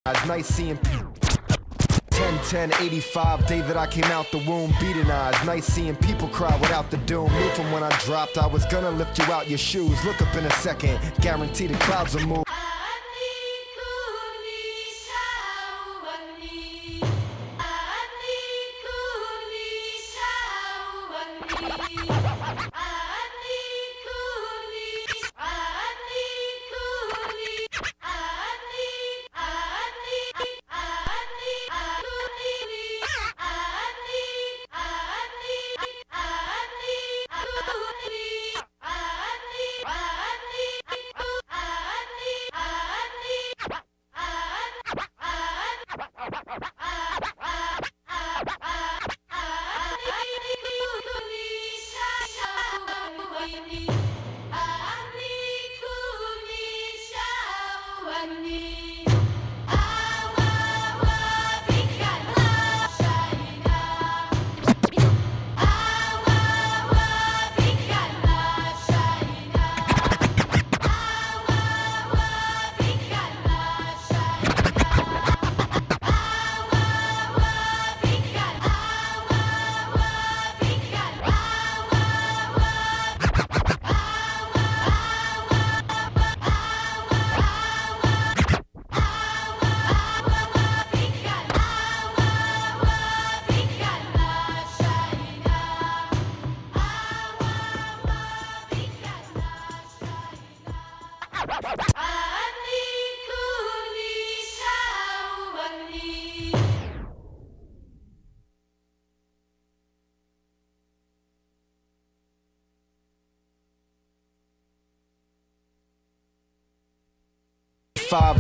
Nice seeing 10-10-85, day that I came out the womb, beating eyes. Nice seeing people cry without the doom. Knew from when I dropped I was gonna lift you out your shoes. Look up in a second, guarantee the clouds will move.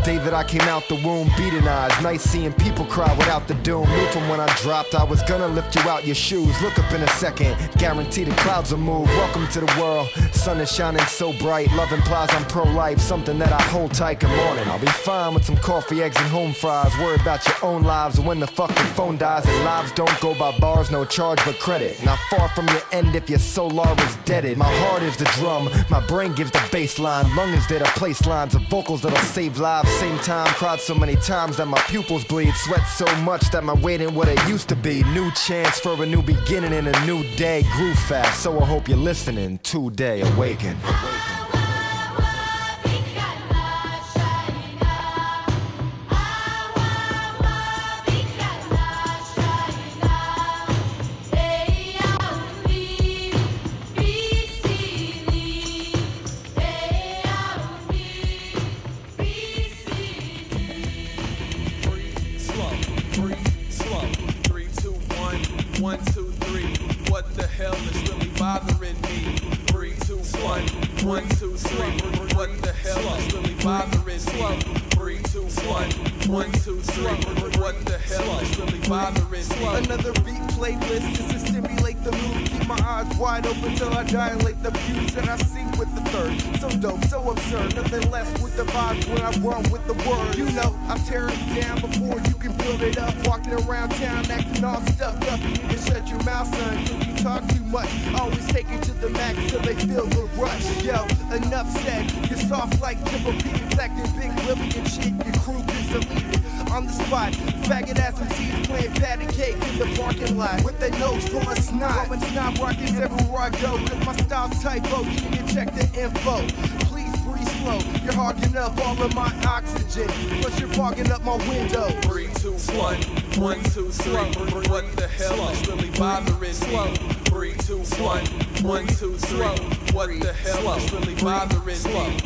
Day that I came out the womb, beating eyes. Nice seeing people cry without the doom. Knew from when I dropped I was gonna lift you out your shoes. Look up in a second, guarantee the clouds will move. Welcome to the world, sun is shining so bright. Love implies I'm pro-life, something that I hold tight. Good morning, I'll be fine with some coffee, eggs and home fries. Worry about your own lives when the fucking phone dies. And lives don't go by bars, no charge but credit. Not far from your end if your solar is deaded. My heart is the drum, my brain gives the bass line. Lungs there to place lines of vocals that'll save lives. Same time, cried so many times that my pupils bleed. Sweat so much that my weight ain't what it used to be. New chance for a new beginning and a new day. Grew fast, so I hope you're listening. Today, awaken. Bothering me. 3, 2, 1, 1, 2, 3. What the hell is really bothering me? 3, 2, 1, 1, 2, 3. What the hell is really bothering me? Another beat playlist just to stimulate the mood. Keep my eyes wide open till I dilate the views, and I sing with the third. So dope, so absurd. Nothing less with the vibes when I run with the words. You know, I tear it down before you can build it up. Walking around town acting all stuck up. You need to shut your mouth, son, cause you talk too much. Always take it to the max till they feel the rush. Yo, enough said. You're soft like Tempur-Pedics, acting big Willie and shit. Your crew gets deleted on the spot. Faggot ass MCs playing patty cake in the parking lot with their nose full of snot. Blowing snot rockets everywhere I go, cause my style's typo. You need to check the info. Please breathe slow. You're hogging up all of my oxygen. Plus you're fogging up my window. 3, 2, 1, 1, 2, 3. What the hell is really bothering me? 3, 2, 1, 1, 2, 3. What the hell is really bothering me?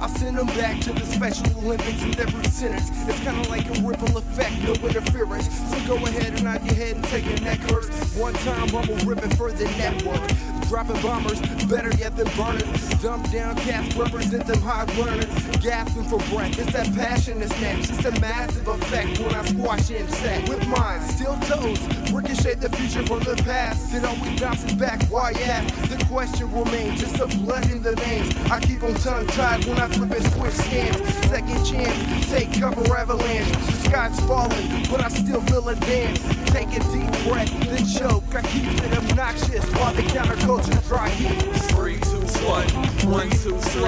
I send them back to the Special Olympics with every sentence. It's kinda like a ripple effect, no interference. So go ahead and nod your head and take your neck hurts. One time rumble ripping for the network. Dropping bombers, better yet than burners. Dump down cats, represent them high learners. Gasping for breath, it's that passion that's next. It's a massive effect when I squash insect. With mine, still toes, ricochet the future from the past. It always bounces back, why ask? The question remains, just the blood in the veins. I keep them tongue tied when I flip and switch scans. Second chance, take cover avalanche. The sky time's falling, but I still feel a dance. Take a deep breath, then choke. I keep it obnoxious while the counterculture dry heaps. 3, 2, 1, 1, 2, 3.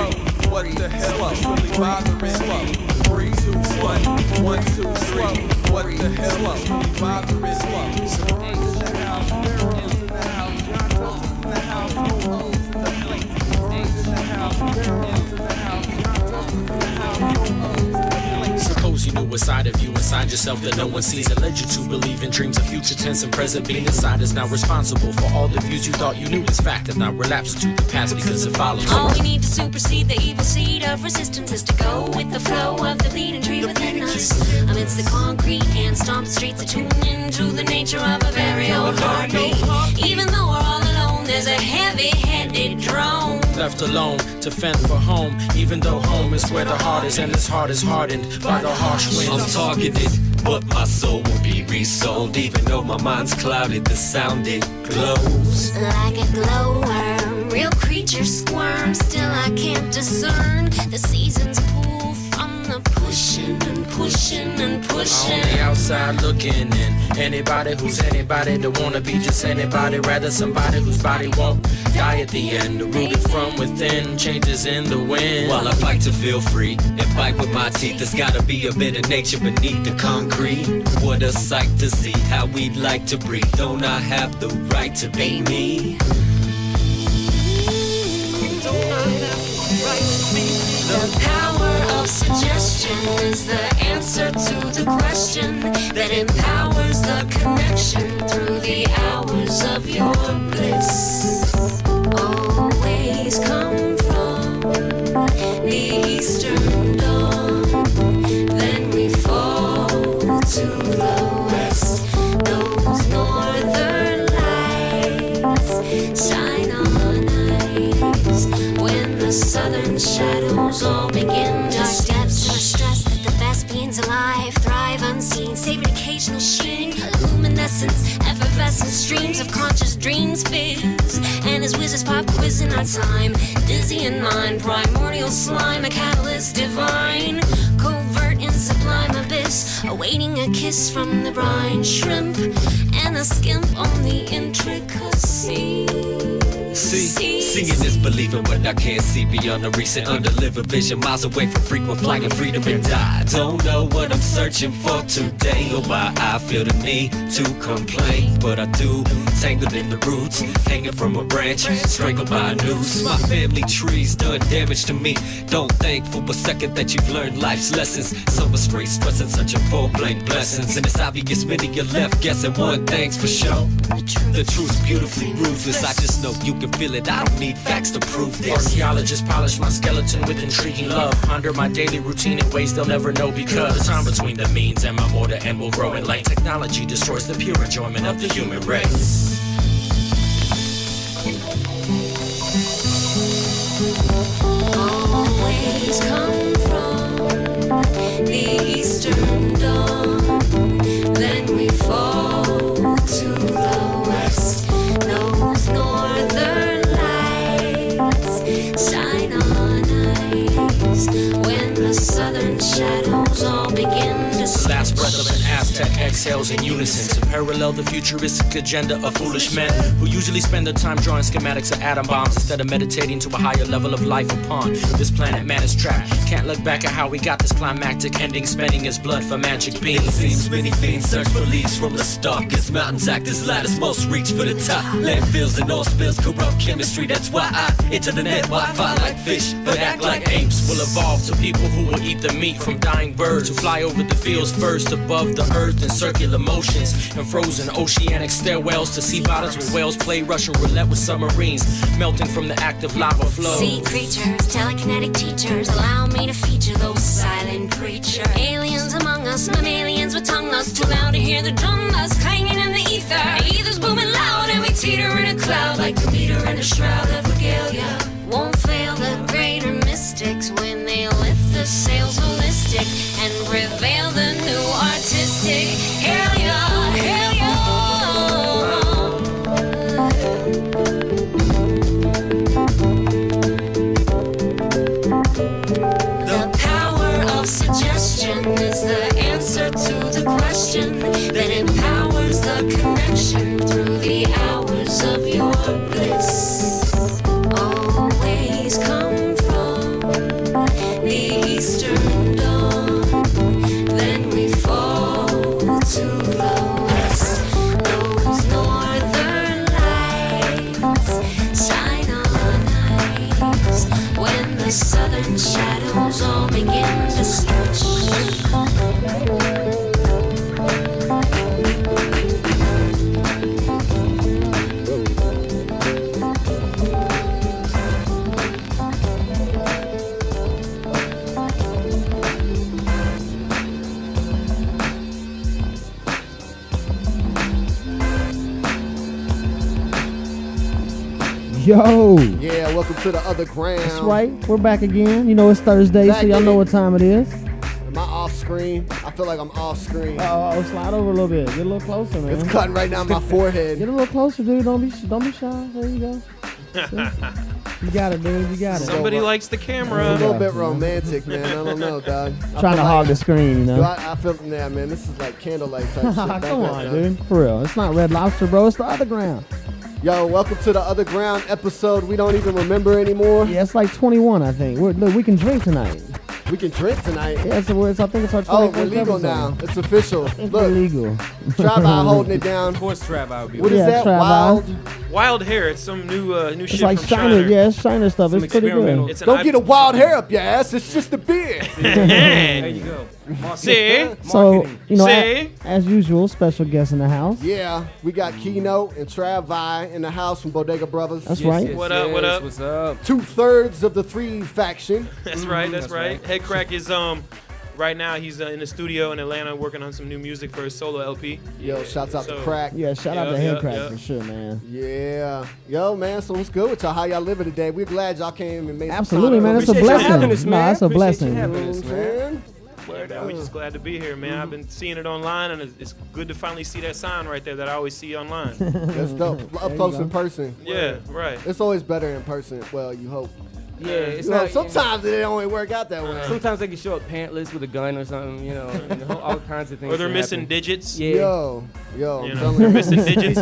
What the hell is really bothering me? 3, 2, 1, 1, 2, 3. What the hell is really bothering me? Suppose you knew a side of you inside yourself that no one sees. It led you to believe in dreams of future tense and present. Being inside is now responsible for all the views you thought you knew. This fact have now relapsed to the past because it follows. All we need to supersede the evil seed of resistance is to go with the flow of the bleeding tree within us. Amidst the concrete and stomped streets, attune into the nature of a very old heartbeat. Even though we're all alone, there's a heavy-headed drone Left alone to fend for home, even though home is where the heart is, and this heart is hardened by the harsh wind. I'm targeted, but my soul will be resold. Even though my mind's clouded, the sound it glows. like a glowworm. Real creatures squirm, still I can't discern the seasons pull from the pushing and pushing and pushing. On the outside looking in, anybody who's anybody to wanna be just anybody, rather somebody whose body won't die at the end. Rooted from within, changes in the wind. While I fight to feel free and bite with my teeth, there's gotta be a bit of nature beneath the concrete. What a sight to see, how we'd like to breathe. Don't I have the right to be me? The power of suggestion is the answer to the question that empowers the connection through the hours of your bliss. Always come from the eastern dawn, then we fall to the west. Those northern lights shine on eyes when the southern shadows all begin. Dark depths of stress that the best beings alive thrive unseen, save an occasional sheen, luminescence, effervescent streams of conscious dreams fizz, and as wizards pop quiz in our time, dizzy in mind, primordial slime, a catalyst divine, covert in sublime abyss, awaiting a kiss from the brine shrimp, and a skimp on the intricacy. Seeing is believing what I can't see beyond a recent undelivered vision, miles away from frequent flight and freedom and die. Don't know what I'm searching for today, or why I feel the need to complain, but I do. Tangled in the roots, hanging from a branch, strangled by a noose. My family tree's done damage to me. Don't think for a second that you've learned life's lessons. Some are straight stressing, such a full blank blessings, and it's obvious many are left guessing one thing's for sure. The truth's beautifully ruthless. I just know you can feel it. I don't need facts to prove this. Archaeologists polish my skeleton with intriguing love. Ponder my daily routine in ways they'll never know, because the time between the means and my more to end will grow in length. Technology destroys the pure enjoyment of the human race. Always come from the eastern dawn, then we fall to the west. Those northern lights shine on eyes when the southern shadows all begin to The last breath of an Aztec exhales in unison to parallel the futuristic agenda of foolish men who usually spend their time drawing schematics of atom bombs instead of meditating to a higher level of life upon this planet. Man is trapped, can't look back at how we got this climactic ending, spending his blood for magic beans. It seems many fiends search for leaves from the stalkers. Mountains act as ladders, most reach for the top. Landfills and oil spills corrupt chemistry. That's why I enter the net Wi-Fi like fish, but act like apes. Will evolve to people who will eat the meat from dying birds, who fly over the fields first above the earth in circular motions, and frozen oceanic stairwells to sea bottoms where whales play Russian roulette with submarines melting from the active lava flow. sea creatures, telekinetic teachers, allow me to feature those silent preachers. Aliens among us, mammalians with tongue us, too loud to hear the drum us clanging in the ether. The ether's booming loud and we teeter in a cloud like the meter in a shroud of regalia. Won't fail the greater mystics when they lift the sails holistic and reveal the new artistic. Hell yeah, hell yeah. The power of suggestion is the answer to the question that empowers the connection through the hours of your bliss. Always come from the eastern dawn, then we fall to the west. Those northern lights shine on eyes when the southern shadows all begin to stretch. Yo, Yeah, welcome to the Other Ground. that's right. We're back again. You know it's Thursday, Back so y'all in know it. what time it is. Am I off screen? I feel like I'm off screen. Oh, slide over a little bit. Get a little closer, man. It's cutting right down my forehead. Get a little closer, dude. Don't be shy. There you go. See? You got it, dude. You got it. Somebody likes the It's a camera. little bit romantic, man. I don't know, dog. I Trying feel to hog like- the screen, you know. I feel, yeah, man. This is like candlelight type shit. Back Come up, on, dog. dude. For real. It's not Red Lobster, bro. It's the Other Ground. Yo, welcome to the Other Ground episode. We don't even remember anymore. Yeah, it's like 21, I think. Look, we can drink tonight. We can drink tonight. Yeah, I think it's our 21st Oh, we're legal episode. now. It's official. It's Look, illegal. Travi holding it down. Of course, Trav, I would be. What is Yeah, that? Trav, Wild. Wild hair. It's some new It's shit like from Shiner. China. Yeah, it's Shiner stuff. Some It's pretty experimental. good. It's an Don't get a wild hair up your ass. It's just a beard. There you go. See? So, Marketing. you know, See? as usual, special guest in the house. Yeah, we got Keynote and Travi in the house from Bodega Brothers. That's right. What up, what up? What's up? 2/3 of the three faction. That's right. That's That's right. right. Head Crack is right now he's in the studio in Atlanta working on some new music for his solo LP. Yo, shouts out to So- Crack. Yeah, shout out Yeah, to Head yeah, Crack yeah. for sure, man. Yeah. Yo, man, so what's good with y'all? How y'all living today? We're glad y'all came and made Absolutely, some time man. It's a Appreciate y'all blessing. having us, No, man. it's a Appreciate blessing. you to having know us, what I'm man. saying? Yeah, we're just glad to be here, man. I've been seeing it online, and it's good to finally see that sign right there that I always see online. That's dope. Up you close go. in person. Yeah, right. It's always better in person. Well, you hope. Yeah, it's You know, not. sometimes it don't always work out that way. Sometimes they can show up pantless with a gun or something, you know, and all kinds of things. Or they're can missing happen. digits. Yeah. Yo, You I'm know, telling they're you. missing digits.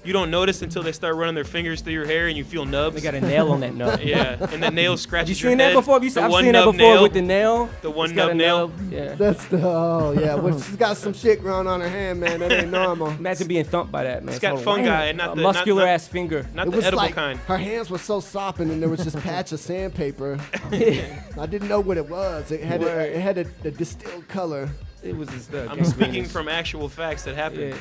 You don't notice until they start running their fingers through your hair and you feel nubs. They got a nail on that nub. Yeah, and the nail scratches You your seen head. that before? The I've one seen that nub before nail. with the nail. The one It's got nub a nail. Yeah. That's the well, she's got some shit growing on her hand, man. That ain't normal. Imagine being thumped by that, man. It's got So, fungi wow. and not a the muscular not, ass finger. not It the was edible like kind. her hands were so sopping, and there was just a patch of sandpaper. I didn't know what it was. It had a distilled color. It was just. I'm speaking from actual facts that happened.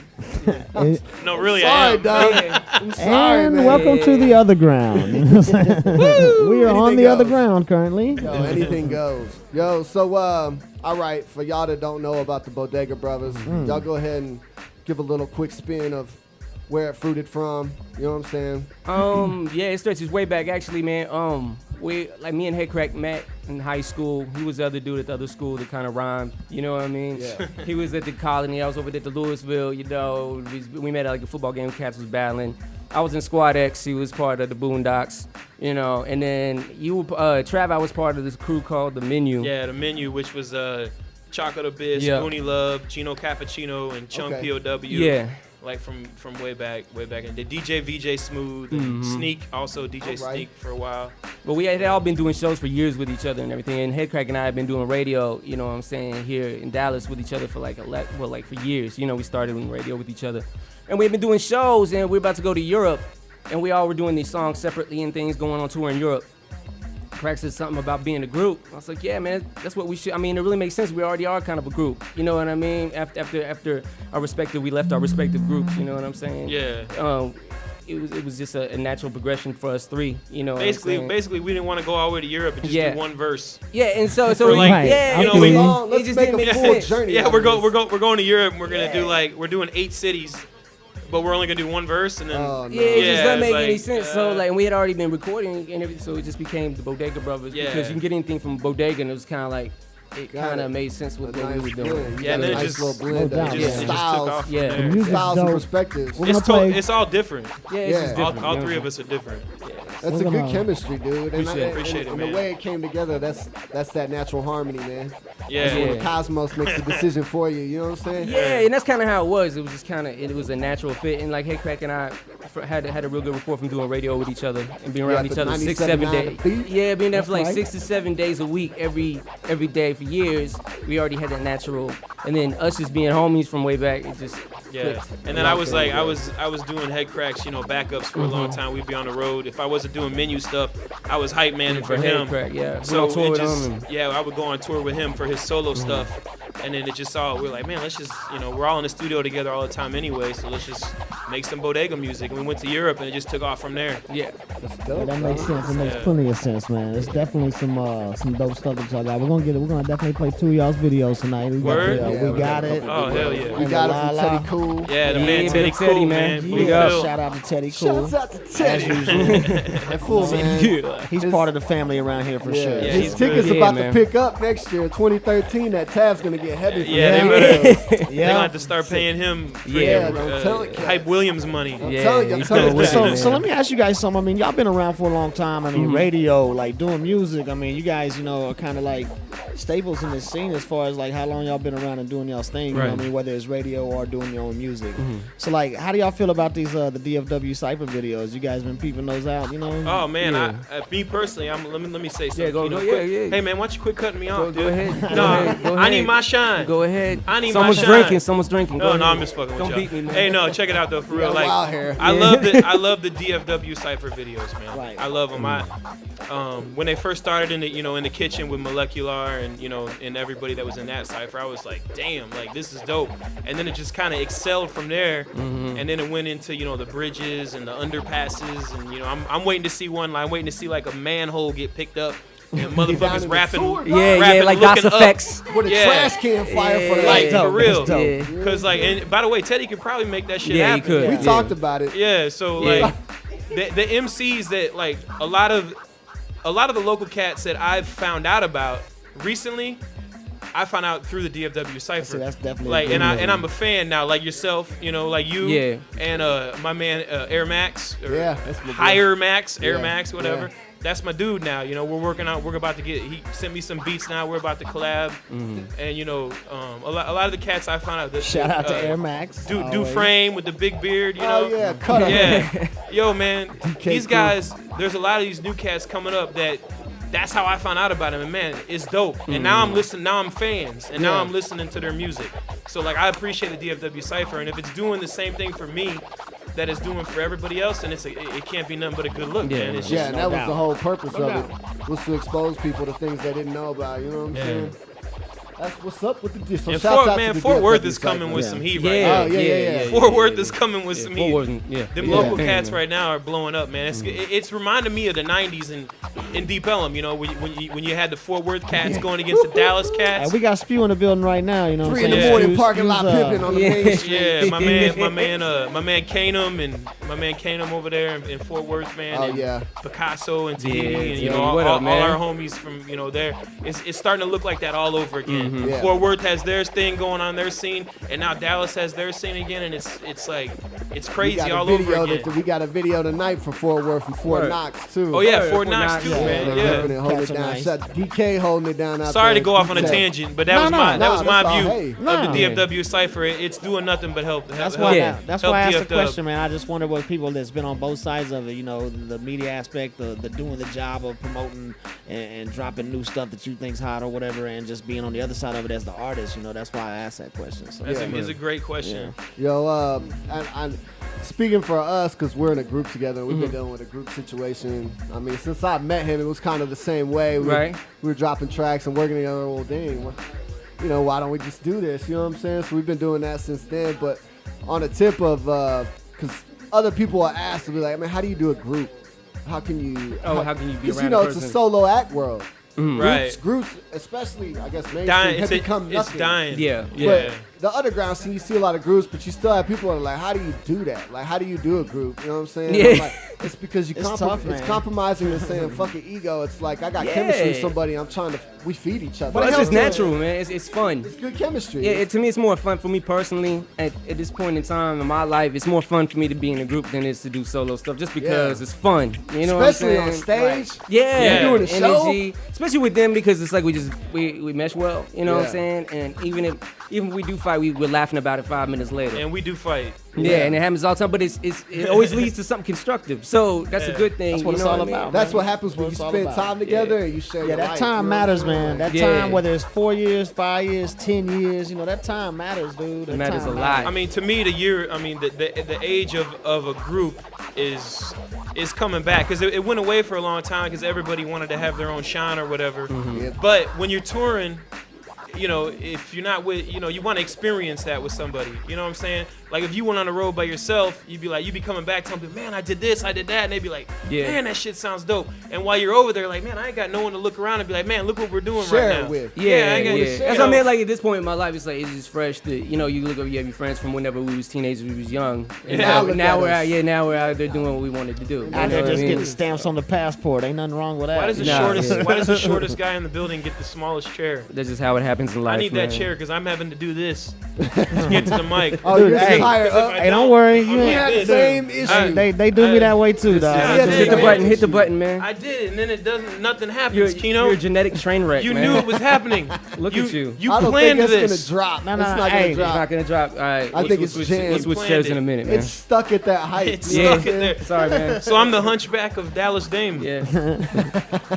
Yeah. And, No, really, I Sorry, am. dog. I'm sorry, and man. welcome to the Other Ground. We are on Anything the Other goes. Ground currently. Yo, anything goes. Yo, so all right, for y'all that don't know about the Bodega Brothers, y'all go ahead and give a little quick spin of where it fruited from. You know what I'm saying? Yeah, it stretches way back actually, man. We like me and Head Crack met in high school. He was the other dude at the other school that kind of rhymed. You know what I mean? Yeah. He was at the Colony. I was over at the Louisville. You know, we met at like a football game. Cats was battling. I was in Squad X. He was part of the Boondocks. You know, and then Trav, I was part of this crew called The Menu. Yeah, the menu, which was Chocolate Abyss, Yeah. Mooney Love, Chino Cappuccino, and Chunk Okay. POW. Yeah. Like from way back. And the DJ VJ Smooth, Mm-hmm. and Sneak, also DJ All right. Sneak for a while. But we had all been doing shows for years with each other and everything. And Head Crack and I have been doing radio, you know what I'm saying, here in Dallas with each other for for years. You know, we started doing radio with each other. And we've been doing shows, and we're about to go to Europe. And we all were doing these songs separately and things going on tour in Europe. Crack said something about being a group. I was like, yeah, man, that's what we should. I mean, it really makes sense. We already are kind of a group. You know what I mean? After we left our respective groups. You know what I'm saying? Yeah. It was just a natural progression for us three. You know. what I'm saying? Basically, we didn't want to go all the way to Europe and just Yeah. do one verse. Yeah, and so For like, Right. yeah, you know, I we- feel you. it Let's just make didn't a make full sense. journey. Yeah, out we're of this. going to Europe, and we're gonna Yeah. do we're doing 8 cities, but we're only gonna do one verse, and then Oh, no. Yeah, it Yeah, just doesn't it's make any like, sense. So like, and we had already been recording and everything, so it just became the Bodega Brothers Yeah. because you can get anything from Bodega, and it was kind of like it Got kind it. of made sense with A what we nice were doing. blend. You Yeah, got and a then it nice just- little blend No of doubt. it Yeah. just took styles, off. From Yeah. there. Music's styles and dope. perspectives. We're gonna It's play. it's all different. Yeah, it's just All different. three of us are different. That's a good chemistry, dude. And Appreciate it, and man. the way it came together, that's that natural harmony, man. Yeah. That's when the cosmos makes the decision for you. You know what I'm saying? Yeah, and that's kind of how it was. It was just kind of, it was a natural fit. And like, Hey Crack and I had a real good rapport from doing radio with each other and being around each other 6-7 days. Yeah, being there for like 6 to 7 days a week, every day for years. We already had that natural. And then us just being homies from way back, it just clicked. And then I was like, I was doing Head Cracks, backups for a long time. We'd be on the road. If I wasn't doing menu stuff, I was hype man for him. Crack, yeah. So tour it with just, him. I would go on tour with him for his solo stuff. And then it just we're like, man, let's just, we're all in the studio together all the time anyway, so let's just make some bodega music. And we went to Europe and it just took off from there. Yeah. Yeah, that makes sense. It makes plenty of sense, man. It's definitely some dope stuff that y'all got. We're gonna definitely play 2 of y'all's videos tonight. We got it. Oh, hell yeah. We got it from Teddy Cool. Yeah, the man Teddy Teddy, Cool, man. man. Shout out to Teddy Cool. Shouts out to Teddy. That fool, man. He's part of the family around here for sure. Yeah, His he's tickets good. about Yeah, to pick up next year, 2013. That tab's gonna get heavy. For Yeah, him. they're gonna have to start paying him for I'm telling you. Hype Williams money. I'm telling you, I'm he's telling good you. with it, So man. let me ask you guys something. I mean, y'all been around for a long time. I mean, radio, like doing music. I mean, you guys, are kind of like staples in this scene as far as like how long y'all been around and doing y'all's thing. You know what I mean, whether it's radio or doing your own music. So like, how do y'all feel about these the DFW Cypher videos? You guys been peeping those out? Oh man, me personally, let me say something. Yeah, go quick. yeah. Hey man, why don't you quit cutting me off, dude? Go ahead. No, I need my shine. Go ahead. I need Someone's my shine. drinking. Someone's drinking. Go No, ahead. I'm just fucking with Don't y'all. beat me, man. Hey, no, check it out though, for real. Like, wild hair. I love the DFW Cypher videos, man. Right. I love them. When they first started in the kitchen with Molecular and and everybody that was in that cipher, I was like, damn, like this is dope. And then it just kind of excelled from there, and then it went into the bridges and the underpasses, and I'm waiting to see one. I'm waiting to see like a manhole get picked up. And motherfuckers rapping, Yeah, like DOS looking up. effects. With a trash can fire for Like, that. for real. Yeah. Cause like, and by the way, Teddy could probably make that shit Yeah, he happen. could. We talked about it. Yeah, so like the MCs that like a lot of the local cats that I've found out about recently, I found out through the DFW Cypher. So that's definitely like, good. and I'm a fan now, like yourself, like you, Yeah. and my man Air Max, or Yeah, that's my boy. Higher Max, Air Yeah, Max, whatever. yeah. That's my dude now. We're working out. We're about to get. He sent me some beats now. We're about to collab, and a lot of the cats I found out. That, Shout out to Air Max. Duframe with the big beard. Oh yeah, cut up. Yeah. Yo, man, these cool. guys, there's a lot of these new cats coming up that's how I found out about them. And man, it's dope. And now I'm listening, now I'm fans. And now I'm listening to their music. So like, I appreciate the DFW Cypher. And if it's doing the same thing for me that it's doing for everybody else, then it can't be nothing but a good look, man. It's Yeah, just, and that was the whole purpose of it, was to expose people to things they didn't know about. You know what I'm saying? That's what's up with the dish. So and shouts out to the Fort Worth DFW is coming Cypher. with some heat Yeah. right now. Oh, yeah. Fort Worth is coming with some heat. Fort Worth, yeah. Them Yeah. local Yeah. cats right now are blowing up, man. It's reminding me of the '90s in Deep Ellum. When you had the Fort Worth cats going against the Dallas cats. We got Spew in the building right now. You know, 3 in what the I'm morning, saying? parking lot pimping on the main street. Yeah, my man Kanum over there in Fort Worth, man. Oh, and yeah. Picasso and Tahiti, Yeah, and yeah. all What up, man? our homies from there. It's starting to look like that all over again. Yeah. Fort Worth has their thing going on, their scene, and now Dallas has their scene again, and it's like it's We crazy got a all over video again. we got a video tonight for Fort Worth and Fort Word. Knox too. Oh yeah, Fort Fort Knox Knox, too, yeah. man. They're Yeah. ripping it, holding Cats it are down. nice. Shut DK holding it down out Sorry there. to go off on a DK. tangent, but that was my that's my all. view Hey. of the DFW Cypher. It's doing nothing but help. That's help- why. help That's why I asked the DFW. question, man. I just wonder what people that's been on both sides of it. The media aspect, the doing the job of promoting and dropping new stuff that you think's hot or whatever, and just being on the other side of it as the artist. That's why I asked that question. So It's a great question. Yo, and speaking for us, because we're in a group together, we've been dealing with a group situation. I mean, since I met him, it was kind of the same way. We were dropping tracks and working together. Well, dang, why don't we just do this? You know what I'm saying? So we've been doing that since then. But on the tip of, because other people are asked to be like, I mean, how do you do a group? How can you? How can you be Because around it's a a person? solo act world. Right. Groups, especially I guess mainstream, Dying. have become It's nothing. dying. Yeah. But the underground scene, you see a lot of groups, but you still have people that are like, how do you do that? Like, how do you do a group? You know what I'm saying? Yeah. I'm like, it's because it's compromising the saying fucking ego. It's like I got chemistry with somebody. I'm trying to. We feed each other. But it's just natural, man. It's fun. It's good chemistry. Yeah, to me, it's more fun for me personally. At this point in time in my life, it's more fun for me to be in a group than it is to do solo stuff, just because it's fun. You know especially what I'm saying? on stage. Like, yeah, doing a show. Energy, especially with them because it's like we mesh well. You know what I'm saying? And even if we do fight, we're laughing about it 5 minutes later. And we do fight. Yeah, and it happens all the time, but it always leads to something constructive. So that's a good thing. That's what it's all about. That's what happens when you spend time together and you share your life. That time matters, man. That time, whether it's 4 years, 5 years, 10 years, that time matters, dude. It matters a lot. I mean, to me, the age of a group is coming back because it went away for a long time because everybody wanted to have their own shine or whatever. Mm-hmm. But when you're touring, if you're not with, you want to experience that with somebody. You know what I'm saying? Like if you went on the road by yourself, you'd be coming back telling people, man, I did this, I did that, and they'd be like, man, that shit sounds dope. And while you're over there, like, man, I ain't got no one to look around and be like, man, look what we're doing right now. Yeah. That's what I mean. Like at this point in my life, it's like it's just fresh. That you look over, you have your friends from whenever we was teenagers, we was young. And now we're out. Yeah, now we're out there doing what we wanted to do. Out there just getting stamps on the passport. Ain't nothing wrong with that. Why does the shortest guy in the building get the smallest chair? That's just how it happens in life. I need that chair because I'm having to do this to get to the mic. Oh, you're higher up. Hey, don't worry. You have the same issue. They do me that way too, dog. Hit the button, man. I did, and then nothing happens, Kino. You're a genetic train wreck, You man. knew it was happening. Look at you. You I don't planned think this. it's gonna drop. No, it's not gonna drop. It's not gonna drop. All right. I think it's jammed. We'll switch chairs in a minute, man. It's stuck at that height. It's stuck in there. Sorry, man. So I'm the hunchback of Dallas Dame. Yeah.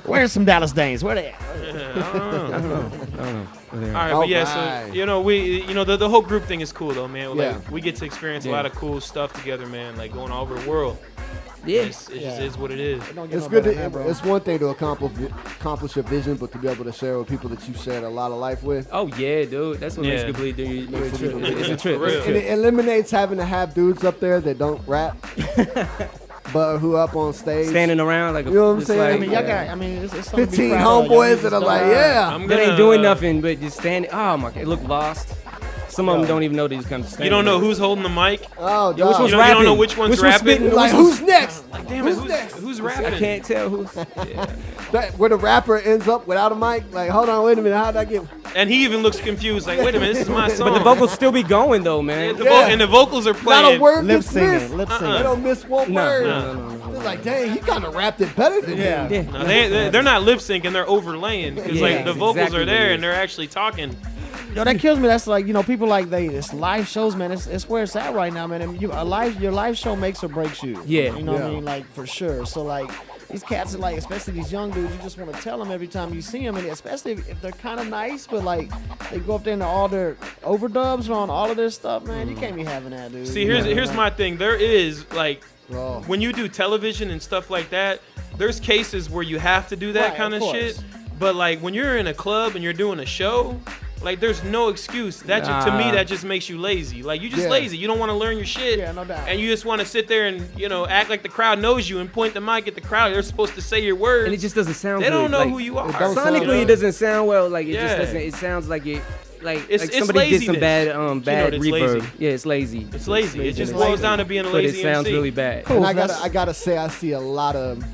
Where's some Dallas Danes? Where they at? I don't know. All right, but yeah, so we, the whole group thing is cool though, man. Like we get to experience a lot of cool stuff together, man. Like going all over the world. Yeah, it just is what it is. It's good. It's one thing to accomplish a vision, but to be able to share with people that you shared a lot of life with. Oh yeah, dude, that's what makes you believe. It's a trip. And it eliminates having to have dudes up there that don't rap. But who up on stage standing around like you know what I'm saying? I mean, y'all got. It's 15 homeboys that are like, they ain't doing nothing but just standing. Oh my god, look lost. Some of them don't even know these kind of. You don't know who's holding the mic. Oh, yeah, which one's you rapping? don't know which one's rapping. Like who's next? Like damn it, who's rapping? I can't tell who's. Where the rapper ends up without a mic. Like, hold on, wait a minute, how did I get? And he even looks confused. Like, wait a minute, this is my song. But the vocals still be going though, man. And the vocals are playing. Not a word lip gets singing. missed. Lip singing. They don't miss one word. No. They're like, dang, he kind of rapped it better than him. No, they're not lip syncing. They're overlaying because like the vocals are there and they're actually talking. Yo, that kills me. That's like, people like it's live shows, man. It's where it's at right now, man. And your live show makes or breaks you. Yeah. You know what I mean? Like, for sure. So, like, these cats are like, especially these young dudes, you just want to tell them every time you see them, and especially if they're kind of nice, but like, they go up there and all their overdubs on all of their stuff, man. You can't be having that, dude. See, here's my thing. There is, like, when you do television and stuff like that, there's cases where you have to do that kind of shit. But, like, when you're in a club and you're doing a show, like, there's no excuse. To me, that just makes you lazy. Like, you just lazy. You don't want to learn your shit. Yeah, no doubt. And you just want to sit there and, act like the crowd knows you and point the mic at the crowd. They're supposed to say your words. And it just doesn't sound They good. don't know like, who you are. Sonically, it doesn't sound well. Like, it just doesn't. It sounds like it. Like somebody did some bad reverb. Lazy. Yeah, it's lazy. It's lazy. It just boils down to being a lazy But it sounds MC. really bad. Cool. And I gotta say, I see a lot of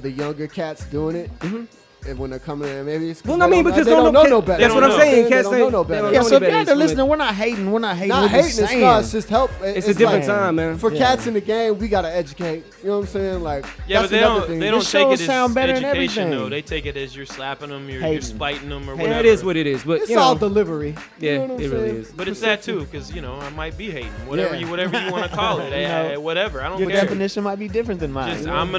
the younger cats doing it. Mm-hmm. And when they're coming in, maybe it's because they don't know no better. That's what I'm saying. Cats don't know no better. Yeah, so if you're there listening, we're not hating. We're not hating. Not hating. It's just help. It's a different time, man. For cats in the game, we gotta educate. You know what I'm saying? Like, yeah, but they don't take it as everything. education though. They take it as you're slapping them, you're spiting them, or whatever. It is what it is. But it's all delivery. Yeah, it really is. But it's that too, because I might be hating. Whatever you want to call it. Whatever. I don't care. Your definition might be different than mine. Just, I'm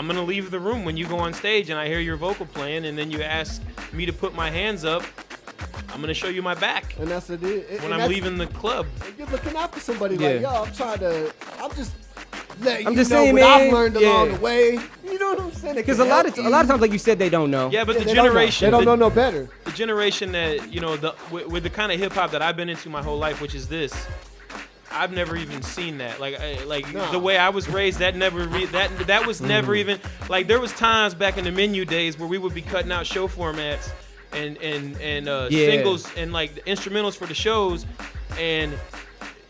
gonna leave the room when you go on stage and I hear your vocal playing, and then you ask me to put my hands up. I'm gonna show you my back. And that's it. When I'm leaving the club. You're looking out for somebody like, yo, I'm just letting you just know saying, what man. I've learned along the way. You know what I'm saying? Because a lot of times, like you said, they don't know. Yeah, but the generation they don't know no better. The generation that with the kind of hip hop that I've been into my whole life, which is this. I've never even seen that. The way I was raised, that was never even like. There was times back in the menu days where we would be cutting out show formats, singles and like the instrumentals for the shows, and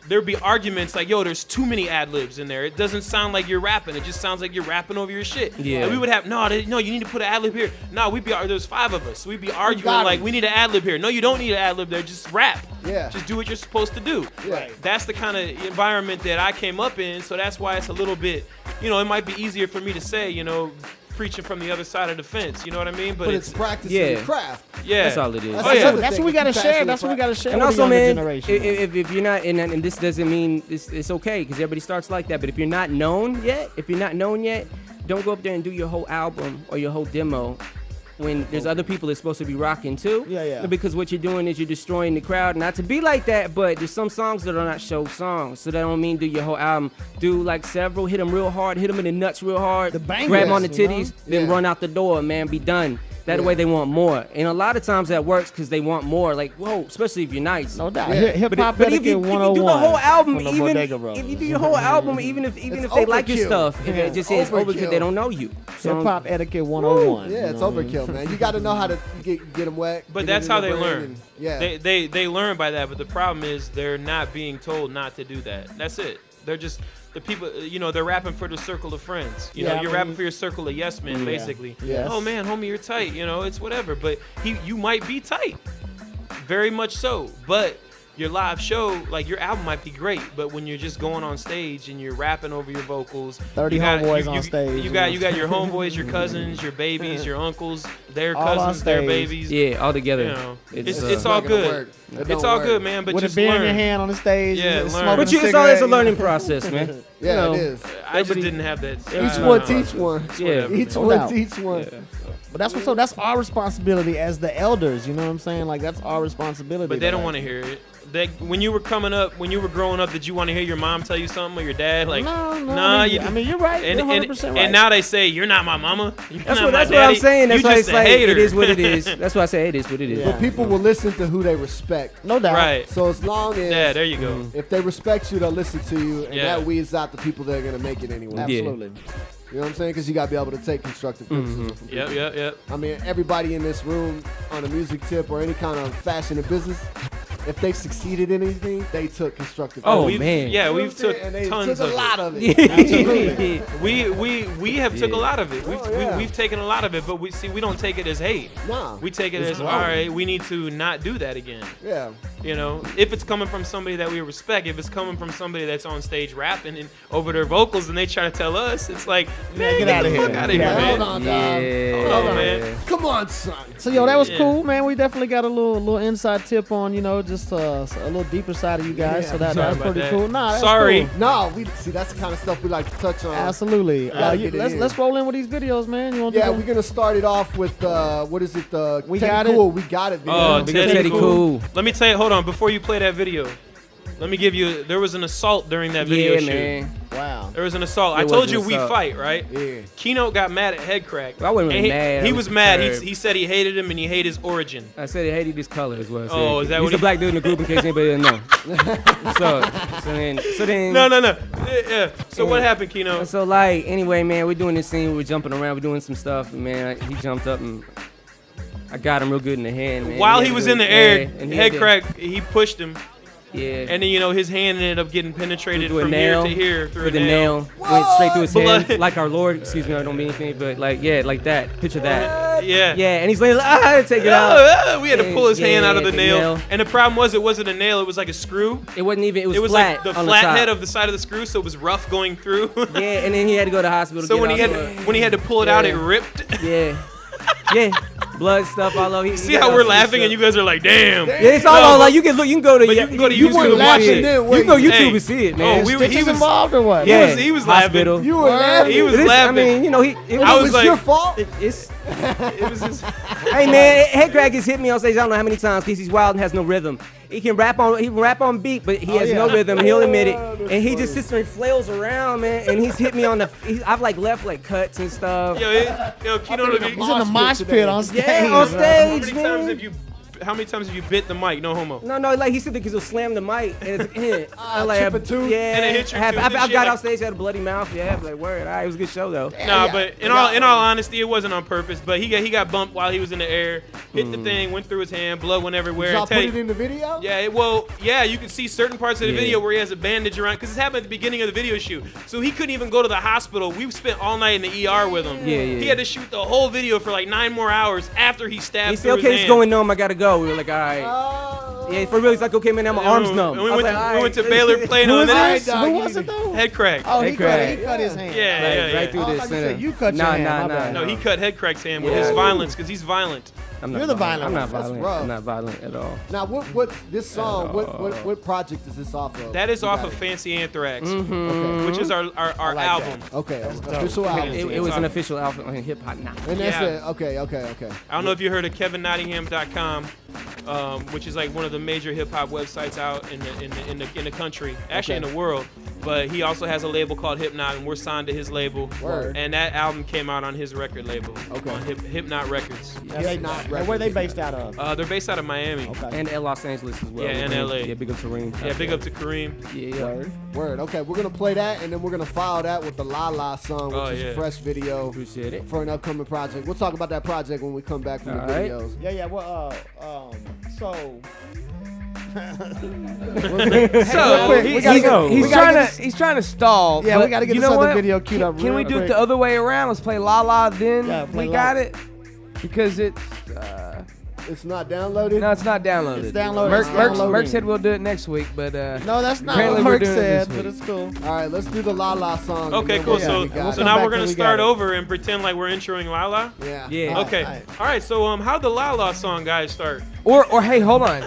there'd be arguments like, yo, there's too many ad libs in there. It doesn't sound like you're rapping. It just sounds like you're rapping over your shit. Yeah. And we would have, no, you need to put an ad lib here. No, there's 5 of us. We'd be arguing like, we need an ad lib here. No, you don't need an ad lib there. Just rap. Yeah. Just do what you're supposed to do. Yeah. That's the kind of environment that I came up in. So that's why it's a little bit, it might be easier for me to say, preaching from the other side of the fence, you know what I mean? But it's practicing your craft. Yeah, that's all it is. That's what we gotta share. That's what we gotta share. And with also, the younger man, generation. if you're not, and this doesn't mean it's okay because everybody starts like that. But if you're not known yet, don't go up there and do your whole album or your whole demo when there's other people that's supposed to be rocking too. Yeah. Because what you're doing is you're destroying the crowd. Not to be like that, but there's some songs that are not show songs. So that don't mean do your whole album. Do like several, hit them real hard, hit them in the nuts real hard, the bangers, grab them on the titties, then run out the door, man, be done. That way they want more. And a lot of times that works because they want more. Like, whoa, especially if you're nice. No doubt. Hip hop but if you do the whole album, even if you do your whole album, even if they like your stuff, if it just is overkill, they don't know you. So, hip hop etiquette 101. Yeah, it's overkill, man. You got to know how to get them wet. But that's how they learn. Yeah. They learn by that. But the problem is they're not being told not to do that. That's it. They're just the people, they're rapping for the circle of friends. You're rapping for your circle of yes men, basically. Yes. Oh man, homie, you're tight. It's whatever. But you might be tight, very much so. But your live show, like your album might be great, but when you're just going on stage and you're rapping over your vocals, 30 homeboys on stage. You got your homeboys, your cousins, your babies, your uncles, their cousins, their babies. Yeah, all together. It's all good. It's all good, man. But with just a beer learn. in your hand on the stage. Yeah, learn. But it's always a learning process, man. Yeah, it is. I just didn't have that. Each one teach one. Yeah, each one teach one. Yeah. But that's what's up. That's our responsibility as the elders. You know what I'm saying? Like that's our responsibility. But they don't want to hear it. When you were growing up, did you want to hear your mom tell you something or your dad? Like, no. Nah, I mean, you're right. You're 100% right. And now they say you're not my mama. That's what I'm saying. That's why it's like it is what it is. That's why I say it is what it is. But people will listen to who they respect. No doubt. Right. So as long as there you go. If they respect you, they'll listen to you, and that weeds out the people that are gonna make it anyway. Absolutely. You know what I'm saying? Because you gotta be able to take constructive criticism from people. Yep. I mean, everybody in this room on a music tip or any kind of fashion or business, if they succeeded in anything, they took constructive criticism. Man. Yeah, we've took tons of a lot of it. Absolutely. we have took a lot of it. We've taken a lot of it, but we don't take it as hate. Nah. We take it as all right, we need to not do that again. Yeah. If it's coming from somebody that we respect, if it's coming from somebody that's on stage rapping and over their vocals and they try to tell us, it's like, man, get out of here. Fuck out of here, man. Hold on, dog. Hold on, man. Come on, son. So that was cool, man. We definitely got a little inside tip on, just a little deeper side of you guys. So that's pretty cool. Nah, that's sorry. Cool. No, that's the kind of stuff we like to touch on. Absolutely. Let's roll in with these videos, man. You want we're gonna start it off with what is it? We Teddy got Cool. it. We got it. Oh, Teddy Cool. Let me tell you. Hold on, before you play that video, let me give you. There was an assault during that video shoot. Man. Wow. There was an assault. I was told an you we assault. fight, right? Yeah. Keynote got mad at Headcrack. I wasn't really And mad. He I was was mad. perturbed. He said he hated him and he hated his origin. I said he hated his color as well. Oh, is that He's what the black dude in the group in case anybody didn't know. so then. No. Yeah. So what happened, Keynote? So anyway, man, we're doing this scene. We're jumping around. We're doing some stuff, and man, he jumped up and I got him real good in the hand, man. While he was in the air, and Headcrack, he pushed him. Yeah. And then his hand ended up getting penetrated Through a from nail, here to here through a the nail. went straight through his Blood. hand, like our Lord. Excuse me, I don't mean anything, but like that. Picture that. Yeah. Yeah, and he's like, take it out. We had to pull his hand out of the the nail. nail. And the problem was, it wasn't a nail; it was like a screw. It wasn't even. It was like flat. the on flat the top. head of the side of the screw, so it was rough going through. Yeah, and then he had to go to the hospital. So to when get he had to pull it out, it ripped. Yeah. Blood stuff all over. See how we're laughing and you guys are like, damn. Yeah, it's all like you can go to. But you can go to you YouTube and see and it. then, You can go YouTube Hey. and see it, man. He was involved or what? Yeah, he was hospital. laughing. You were laughing. He was It is- laughing. I mean, It I was was like- your fault. it's. It was his. Hey man, Headcrack has hit me on stage. I don't know how many times because he's wild and has no rhythm. He can rap on beat, but he has no rhythm. And he'll admit it. And he just sits there and flails around, man. And he's hit me on the. I've left cuts and stuff. Yo, Keynote, He's in the mosh pit on stage. Yeah, on how stage, many man. times have you have you bit the mic? No homo. No, like he said that because he'll slam the mic and it's chip a tooth? Yeah, And it hit your tooth and I shit, got like- off stage, had a bloody mouth. Yeah, like word. All right, it was a good show though. Nah, but in all honesty, it wasn't on purpose. But he got bumped while he was in the air, hit the thing, went through his hand, blood went everywhere. Y'all and put Teddy- it in the video? Yeah, you can see certain parts of the video where he has a bandage around, because it happened at the beginning of the video shoot. So he couldn't even go to the hospital. We spent all night in the ER with him. Yeah. He had to shoot the whole video for like 9 more hours after he stabbed He through said, his okay, hand. it's going numb. I gotta go. We were like, all right. Yeah, for real, he's like, okay, man, now my arm's numb. And we I was went, like, we went to all right. Baylor Plano. And then Who was it though? head crack. Oh, Hey, he Craig. cut his hand. Yeah. Right through Oh, I this. thought you said you cut your hand, my bad. No, he cut head crack's hand with Yeah. his violence, because he's violent. I'm not You're the violent. violent I'm not one. violent. rough. I'm not violent at all. Now, what's this song? What project is this off of? That is You off got of it. Fancy Anthrax, Okay. which is our album. Okay, official album. It was an official outfit on hip hop now. And that's Yeah. it. Okay. I don't know if you heard of KevinNottingham.com, which is like one of the major hip hop websites out in the country, actually in the world. But he also has a label called Hypnot, and we're signed to his label. Word. And that album came out on his record label, Okay. on Hypnot Records. And where they based out of? They're based out of Miami. Okay. And Los Angeles as well. Yeah, and LA. Yeah, big up to Reem. Yeah, big up to Kareem. Yeah. Word. Okay, we're gonna play that, and then we're gonna follow that with the La La song, which Oh, is yeah. a fresh video Appreciate it. for an upcoming project. We'll talk about that project when we come back from the All right. videos. Yeah. Well, so. So, He's trying to stall. Yeah, but we gotta get you this know other what? video queued up. Can real we do it quick. the other way around? Let's play La La, then Yeah, play we La got La. it because it's It's not downloaded. no, it's not downloaded. It's downloaded. Merc, It's Merc downloading. said we'll do it next week, but No, that's not Apparently what we're Merc doing it said, this but week. it's cool. All right, let's do the La La song. and okay, then cool. we'll- So, we got so it. now back we're till gonna we start got it. over and pretend like we're introing Lala. Yeah. Yeah. Okay. Alright. All right. So, how'd the Lala song guys start? or hey, hold on.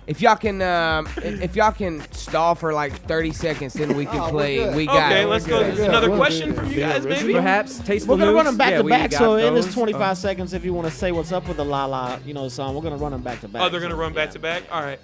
If y'all can stall for like 30 seconds, then we can Oh, we're play. good. We got Okay, it. let's go. good. There's another We're question good. from you guys, maybe. Perhaps tasteful We're gonna run them News? back Yeah, to we back. got So in this those. 25 seconds, if you want to say what's up with the La La, song, we're gonna run them back to back. Oh, they're gonna run back to back. All right.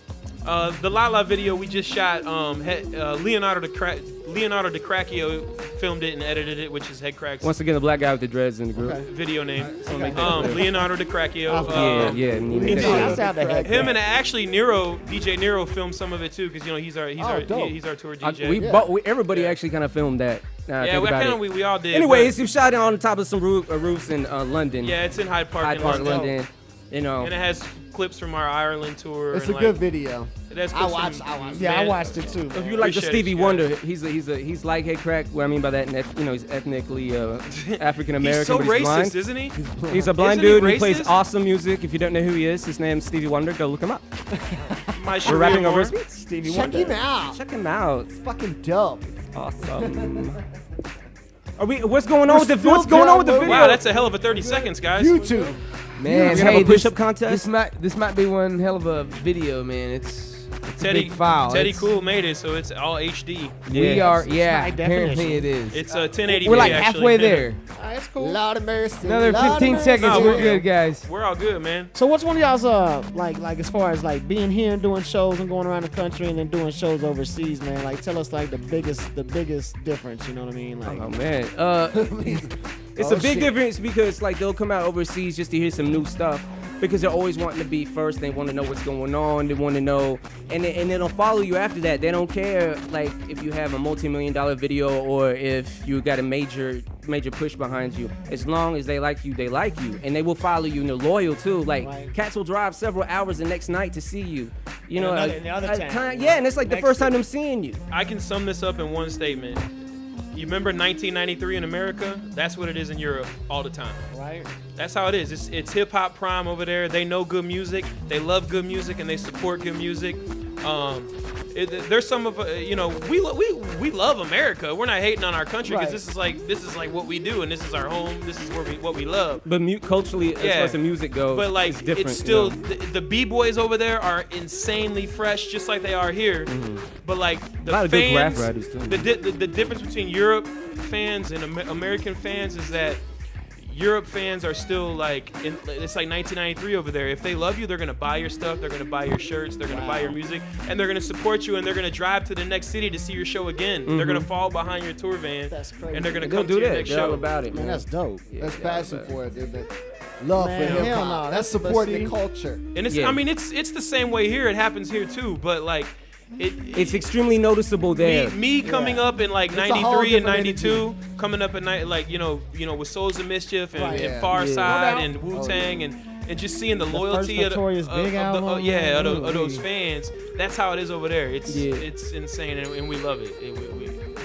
The Lala video we just shot. Leonardo DiCracchio filmed it and edited it, which is Head Crack's Once again, the black guy with the dreads in the group. video name. make that clear. Leonardo DiCracchio. Yeah. He did. Shouts out to Head Him Crack. and actually DJ Nero filmed some of it too, because he's our tour DJ. Everybody actually kind of filmed that. Yeah, we all did. Anyways, but- you shot it on the top of some roofs in London. yeah, it's in Hyde Park. Hyde in Park, London. London. You know. And it has clips from our Ireland tour. It's and a good video. It has I clips watched. from- Yeah, I Man, watched it too. If you like the Appreciate Stevie it, Wonder, he's like Head Crack. What I mean by that, he's ethnically African American. He's so but racist, blind. isn't he? He's a blind Isn't he dude who plays racist? awesome music. If you don't know who he is, his name's Stevie Wonder. Go look him up. My We're rapping over Moore. his beats. Stevie Check Wonder. him out. Check him out. Fucking dope. Awesome. What's going on with the video? Wow, that's a hell of a 30 seconds, guys. YouTube. Man, We have a hey, push-up contest? This might be one hell of a video, man. It's a Teddy big file. Teddy It's- Cool made it, so it's all HD. We Yeah. are, high apparently definition. it is. It's 1080p. We're like actually. halfway there. That's cool. Lord of mercy. Another Lord of 15 mercy. seconds. Oh, We're we're good, guys. We're all good, man. So what's one of y'all's like as far as like being here and doing shows and going around the country and then doing shows overseas, man? Like tell us like the biggest difference. You know what I mean? Like Oh man, it's a big difference because like they'll come out overseas just to hear some new stuff because they're always wanting to be first. They want to know what's going on. They want to know, and they'll follow you after that. They don't care like if you have a multi-million-dollar video or if you got a major push behind you. As long as they like you, and they will follow you and they're loyal too. Like Right. cats will drive several hours the next night to see you. You know, in the other town. yeah, and it's like the Next first to- time I'm seeing you. I can sum this up in one statement. You remember 1993 in America? That's what it is in Europe all the time. right? That's how it is. It's hip hop prime over there. They know good music. They love good music, and they support good music. There's some of we love America. We're not hating on our country because Right. this is like what we do, and this is our home. This is what we love. But culturally, as Yeah. far as the music goes, But like it's different. it's still you know? the b-boys over there are insanely fresh, just like they are here. But like the A lot of good fans, graph writers, too. the difference between Europe fans and American fans is that Europe fans are still like it's like 1993 over there. If they love you, they're gonna buy your stuff, they're gonna buy your shirts, they're gonna buy your music, and they're gonna support you, and they're gonna drive to the next city to see your show again. They're gonna fall behind your tour van, That's crazy. and they're gonna They'll come to do your that. next They're all show. about it, Man, man. that's dope. That's passion for it, isn't it? Love Man, for hip hell hop. no, That's that's supporting the publicity. culture. And it's, I mean, it's the same way here. It happens here too. But like, it's extremely noticeable there. Me coming up in like It's a whole 93 and different 92, coming up at night, like you know, with Souls of Mischief and, Right. and Yeah. Far Yeah. Side No and doubt. Wu-Tang and just seeing the loyalty first of, Notorious Big album. of those fans. That's how it is over there. It's Yeah. it's insane, and we love it.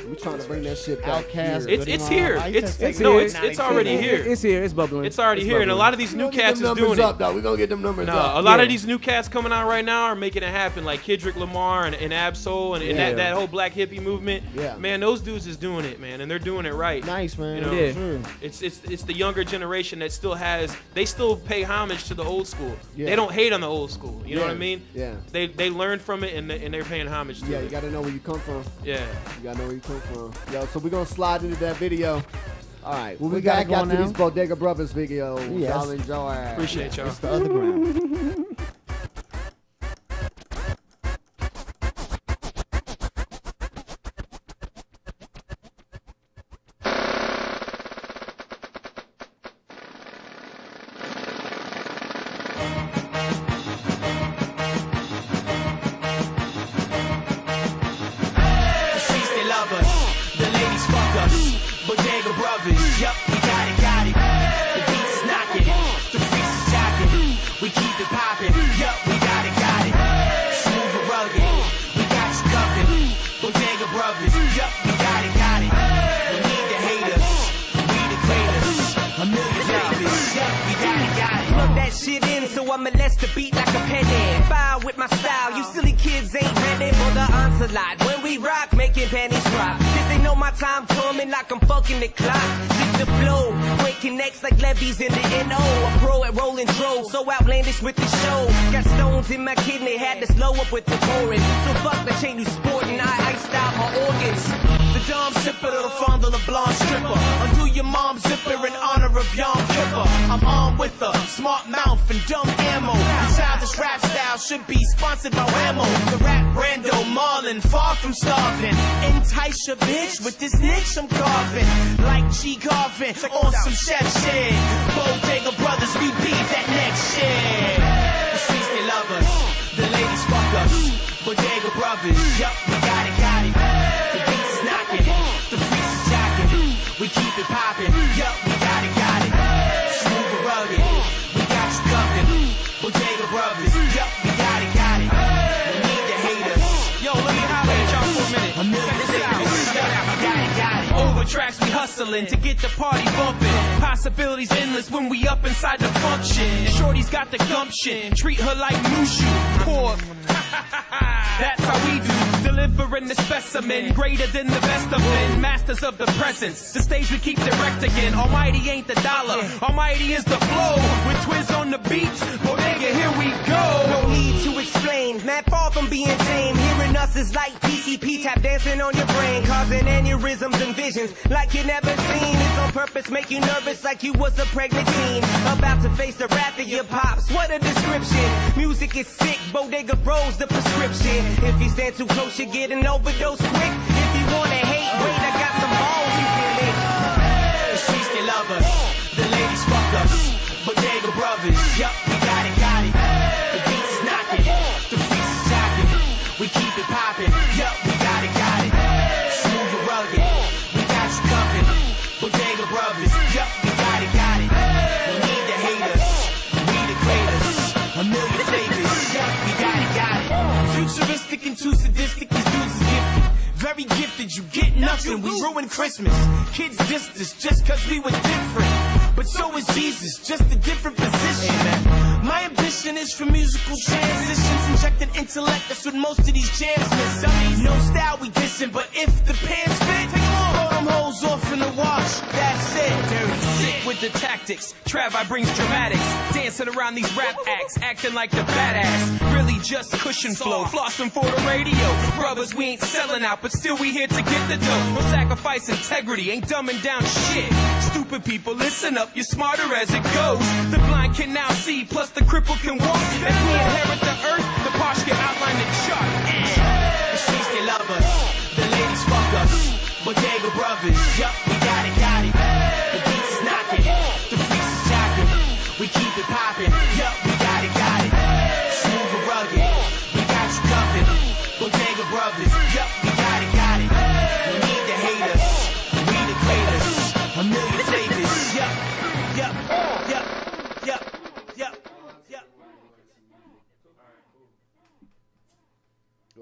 We trying to bring that shit back Outkast, here. It's here. It's here. already here. It's here. It's bubbling. It's already here, and a lot of these new cats is numbers doing up, it. though. We're gonna get them numbers up. A lot of these new cats coming out right now are making it happen, like Kendrick Lamar and Absol and that whole black hippie movement. Yeah. Man, those dudes is doing it, man, and they're doing it right. Nice, man. You know, Yeah. True. it's the younger generation that they still pay homage to the old school. Yeah. They don't hate on the old school. You know what I Yeah. mean? Yeah. They learned from it and they're paying homage to Yeah, it. you gotta know where you come from. Yeah. You gotta know where you come from. Yo, so we're gonna slide into that video. All right. We'll be got back it going after now. these Bodega Brothers videos. Yes. Y'all enjoy. Appreciate y'all. It's the OtherGround. The streets, they love us. The ladies fuck us. Bodega Brothers, yup, we got it. The beats is knocking, the freaks is jocking. We keep it popping, yup, we got it. Smooth and rugged, we got you covered. Bodega Brothers, yup, we got it. No need to hate us, we the greatest. A million flavors, yup, we got it. Plug that shit in, so I'ma let the beat like a penny. Fire with my style, you silly kids ain't ready for the onslaught. When we rock, making panties drop. Cause they know my time coming like I'm fucking the clock. Hit the flow, breaking necks like levies in the NO. A pro at rolling trolls, so outlandish with the show. Got stones in my kidney, had to slow up with the pouring. So fuck the chain you sporting, I iced out my organs. The dumb sipper that'll fondle a blonde stripper. Undo your mom's zipper in honor of Yom Kippur. I'm armed with a smart mouth and dumb ammo. The childish rap style should be sponsored by Whammo. The rap Brando Marlin, far from starving. Entice your bitch with this niche I'm carving. Like G carving on some chef shit. Bodega Brothers, we beat that next shit. The streets, they love us. The ladies fuck us. Bodega Brothers, yup, we got it. The beats is knocking, the freaks is jocking. We keep it popping, yup, we got it. Smooth and rugged, we got you covered. Bodega Brothers, yup, we got it. No need to hate us. Yo, let me holler at y'all for a minute. A million flavors, yup, we got it. Over tracks we hustling to get the party bumping. Possibilities endless when we up inside the function. Shorty's got the gumption, treat her like Mushu. Poor. That's how we do. Delivering the specimen, greater than the best of men. Masters of the presence, the stage we keep direct again. Almighty ain't the dollar, almighty is the flow. With Twiz on the beats, Bodega, here we go. No need to explain, man, far from being tame. Hearing us is like PCP tap dancing on your brain, causing aneurysms and visions like you never seen. It's on purpose, make you nervous like you was a pregnant teen. About to face the wrath of your pops, what a description. Music is sick, Bodega Bros the prescription. If you stand too close, you get an overdose quick. If you wanna hate, wait, I got some balls you can lick. The streets, they love us. The ladies fuck us. Bodega Brothers, yup, we got it. The beats is knocking, the freaks is jocking. We keep it popping, yup, we got it. Smooth and rugged, we got you covered. Bodega Brothers, yup, we got it. No need to hate us, we the greatest. A million flavors, yup, we got it. Futuristic and too sadistic, these dudes is gifted. Very gifted, you get nothing, we ruin Christmas. Kids dissed us just cause we were different. But so is Jesus, just a different position. My ambition is for musical transitions, injecting intellect, that's what most of these jams miss. No style we dissing, but if the pants fit, throw them hoes off in the wash, that's it. Dirty sick with the tactics, Trav, I brings dramatics. Dancing around these rap acts, acting like the badass. Really just cushion flow, flossing for the radio. Brothers, we ain't selling out, but still we here to get the dough. No sacrifice integrity, ain't dumbing down shit. Stupid people, listen up, you're smarter as it goes. The blind can now see, plus the cripple can walk. As we inherit the earth, the posh can outline the chart. The streets, they love us. The ladies fuck us. Bodega Brothers, yup, we got it. The beats is knocking, the freaks is jocking. We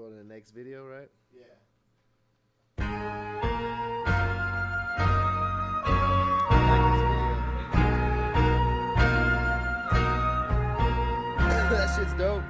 go to the next video, right? That shit's dope.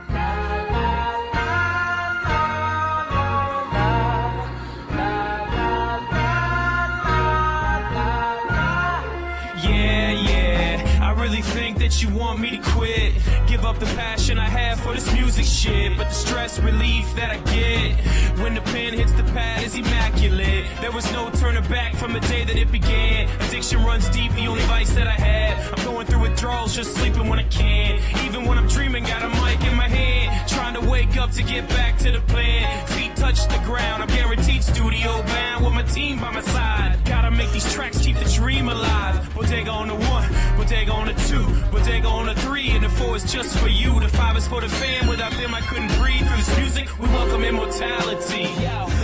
I really think that you want me to quit. Give up the passion I have for this music shit. But the stress relief that I get when the pen hits the pad is immaculate. There was no turning back from the day that it began. Addiction runs deep, the only vice that I had. I'm going through withdrawals, just sleeping when I can. Even when I'm dreaming, got a mic in my hand. Trying to wake up to get back to the plan. Feet touch the ground, I'm guaranteed studio bound with my team by my side. Gotta make these tracks keep the dream alive. Bodega on the 1, bodega on the 2, bodega on the 3, and the 4 is just for you. The 5 is for the fam. Without them, I couldn't breathe. Through this music, we welcome immortality.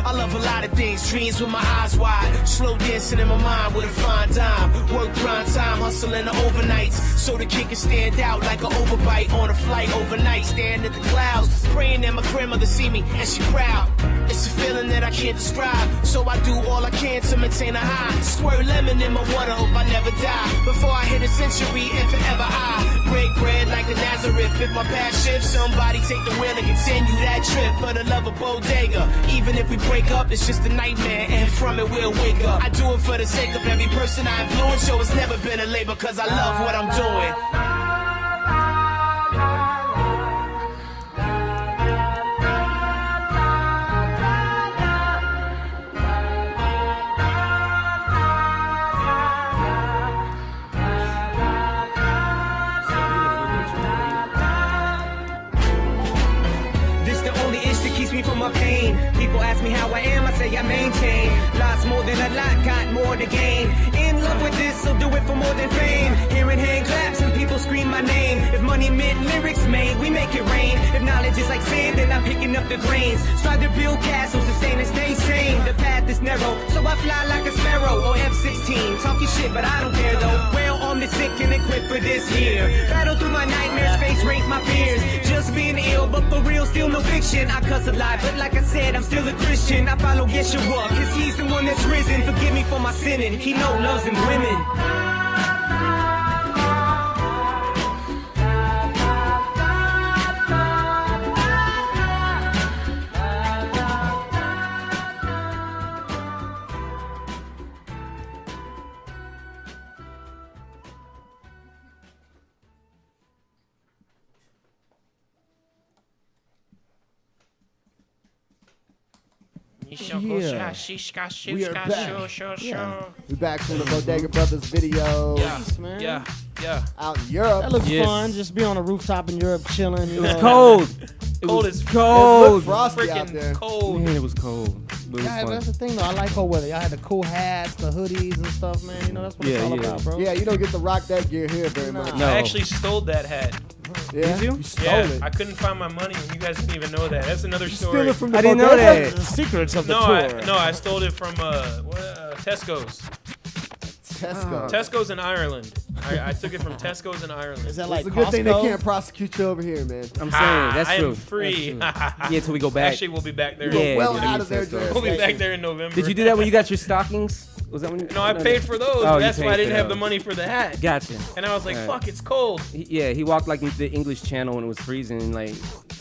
I love a lot of things, dreams with my eyes wide. Slow dancing in my mind with a fine dime. Work grind time, hustling the overnights. So the kid can stand out like an overbite on a flight overnight. Staring at the clouds, praying that my grandmother see me and she proud. It's a feeling that I can't describe. So I do all I can to maintain a high. Squirt lemon in my water, hope I never die. Before I hit a century and forever I break bread like the Nazareth. If my path shifts, somebody take the wheel and continue that trip. For the love of Bodega, even if we break up, it's just a nightmare, and from it we'll wake up. I do it for the sake of every person I influence. So it's never been a labor, cause I love what I'm doing. From my pain, people ask me how I am, I say I maintain. Lots more than a lot, got more to gain. In love with this, so do it for more than fame. Hearing hand claps and people scream my name. If money meant lyrics made, we make it rain. If knowledge is like sand, then I'm picking up the grains. Strive to build castles, sustain and stay sane. The path is narrow, so I fly like a sparrow or F-16. Talking shit, but I don't care though. Well armed and sick and equipped for this year. Battle through my nightmares, face rate my fears. Just being ill, but for real, still no fiction. I cuss a lot, but like I said, I'm still a Christian. I follow Yeshua, cause he's the one that's risen. Forgive me for my sinning, he knows loves and women. We are back. Yeah. We back from the Bodega Brothers video. Yeah. Out in Europe. That looks fun. Just be on a rooftop in Europe chilling. It was cold. It was cold. It looked frosty out there. Cold. Man, it was cold. But it was fun. That's the thing though. I like cold weather. Y'all had the cool hats, the hoodies and stuff, man. You know that's what it's all about, bro. Yeah, you don't get to rock that gear here very much. No. I actually stole that hat. Yeah, Did you? You stole it. I couldn't find my money, and you guys didn't even know that. That's another story. Steal it from the I didn't know that. The secrets of the tour. I stole it from Tesco's. Tesco's in Ireland. I took it from Tesco's in Ireland. Is that like It's a good thing they Costco? can't prosecute you over here, man. I'm saying, that's I true. am free. Yeah, till we go back. Actually, we'll be back there. Yeah, well yeah, out of their We'll be back there in November. Did you do that when you got your stockings? Was that when you? No, I paid for those. Oh, That's you why I paid didn't for have the those. money for the hat. Gotcha. And I was like, All right. fuck, it's cold. He walked like into the English Channel and it was freezing. And like,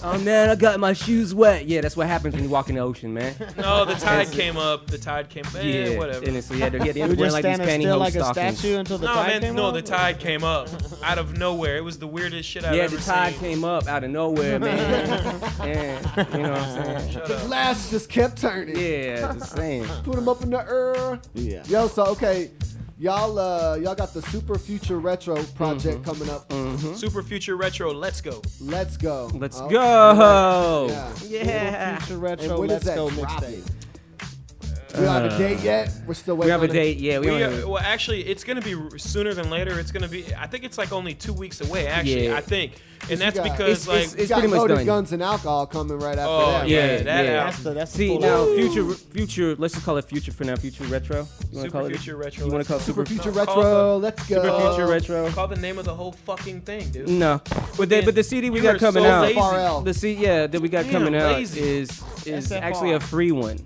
oh man, I got my shoes wet. Yeah, that's what happens when you walk in the ocean, man. No, the tide came up. The tide came up. Yeah, Whatever. And so he had to You wear just like these standing still pantyhose like a stockings. statue until the No, tide man, came no, up? the tide came up out of nowhere. It was the weirdest shit I've Yeah, ever the tide seen. came up out of nowhere, man. Yeah, you know what I'm saying? Shut The up. glass just kept turning. Yeah, just saying. Put them up in the air. Yeah. Yo, so okay, y'all got the Super Future Retro project coming up. Super Future Retro, let's go. Let's go. Let's Oh, go. Yeah. Yeah. Future And Retro when is Let's that Go dropping? mixtape. We don't have a date yet. We're still waiting. We have a on date. Yeah, well, actually, it's gonna be sooner than later. It's gonna be. I think it's like only 2 weeks away. Actually, Yeah. I think, and that's got- because it's got pretty much Loaded done. Guns and Alcohol coming right after Oh, that. yeah, right? that yeah. album. That's See full now, of- future. Let's just call it future for now. Future retro. You want to call it? Future retro. You want to call it Super Future Call Retro. Let's go. Super Future retro? Call the name of the whole fucking thing, dude. No, but the CD we You got are coming so out. lazy. FRL. The CD, that we got Damn, coming out lazy. is SFR. actually a free one,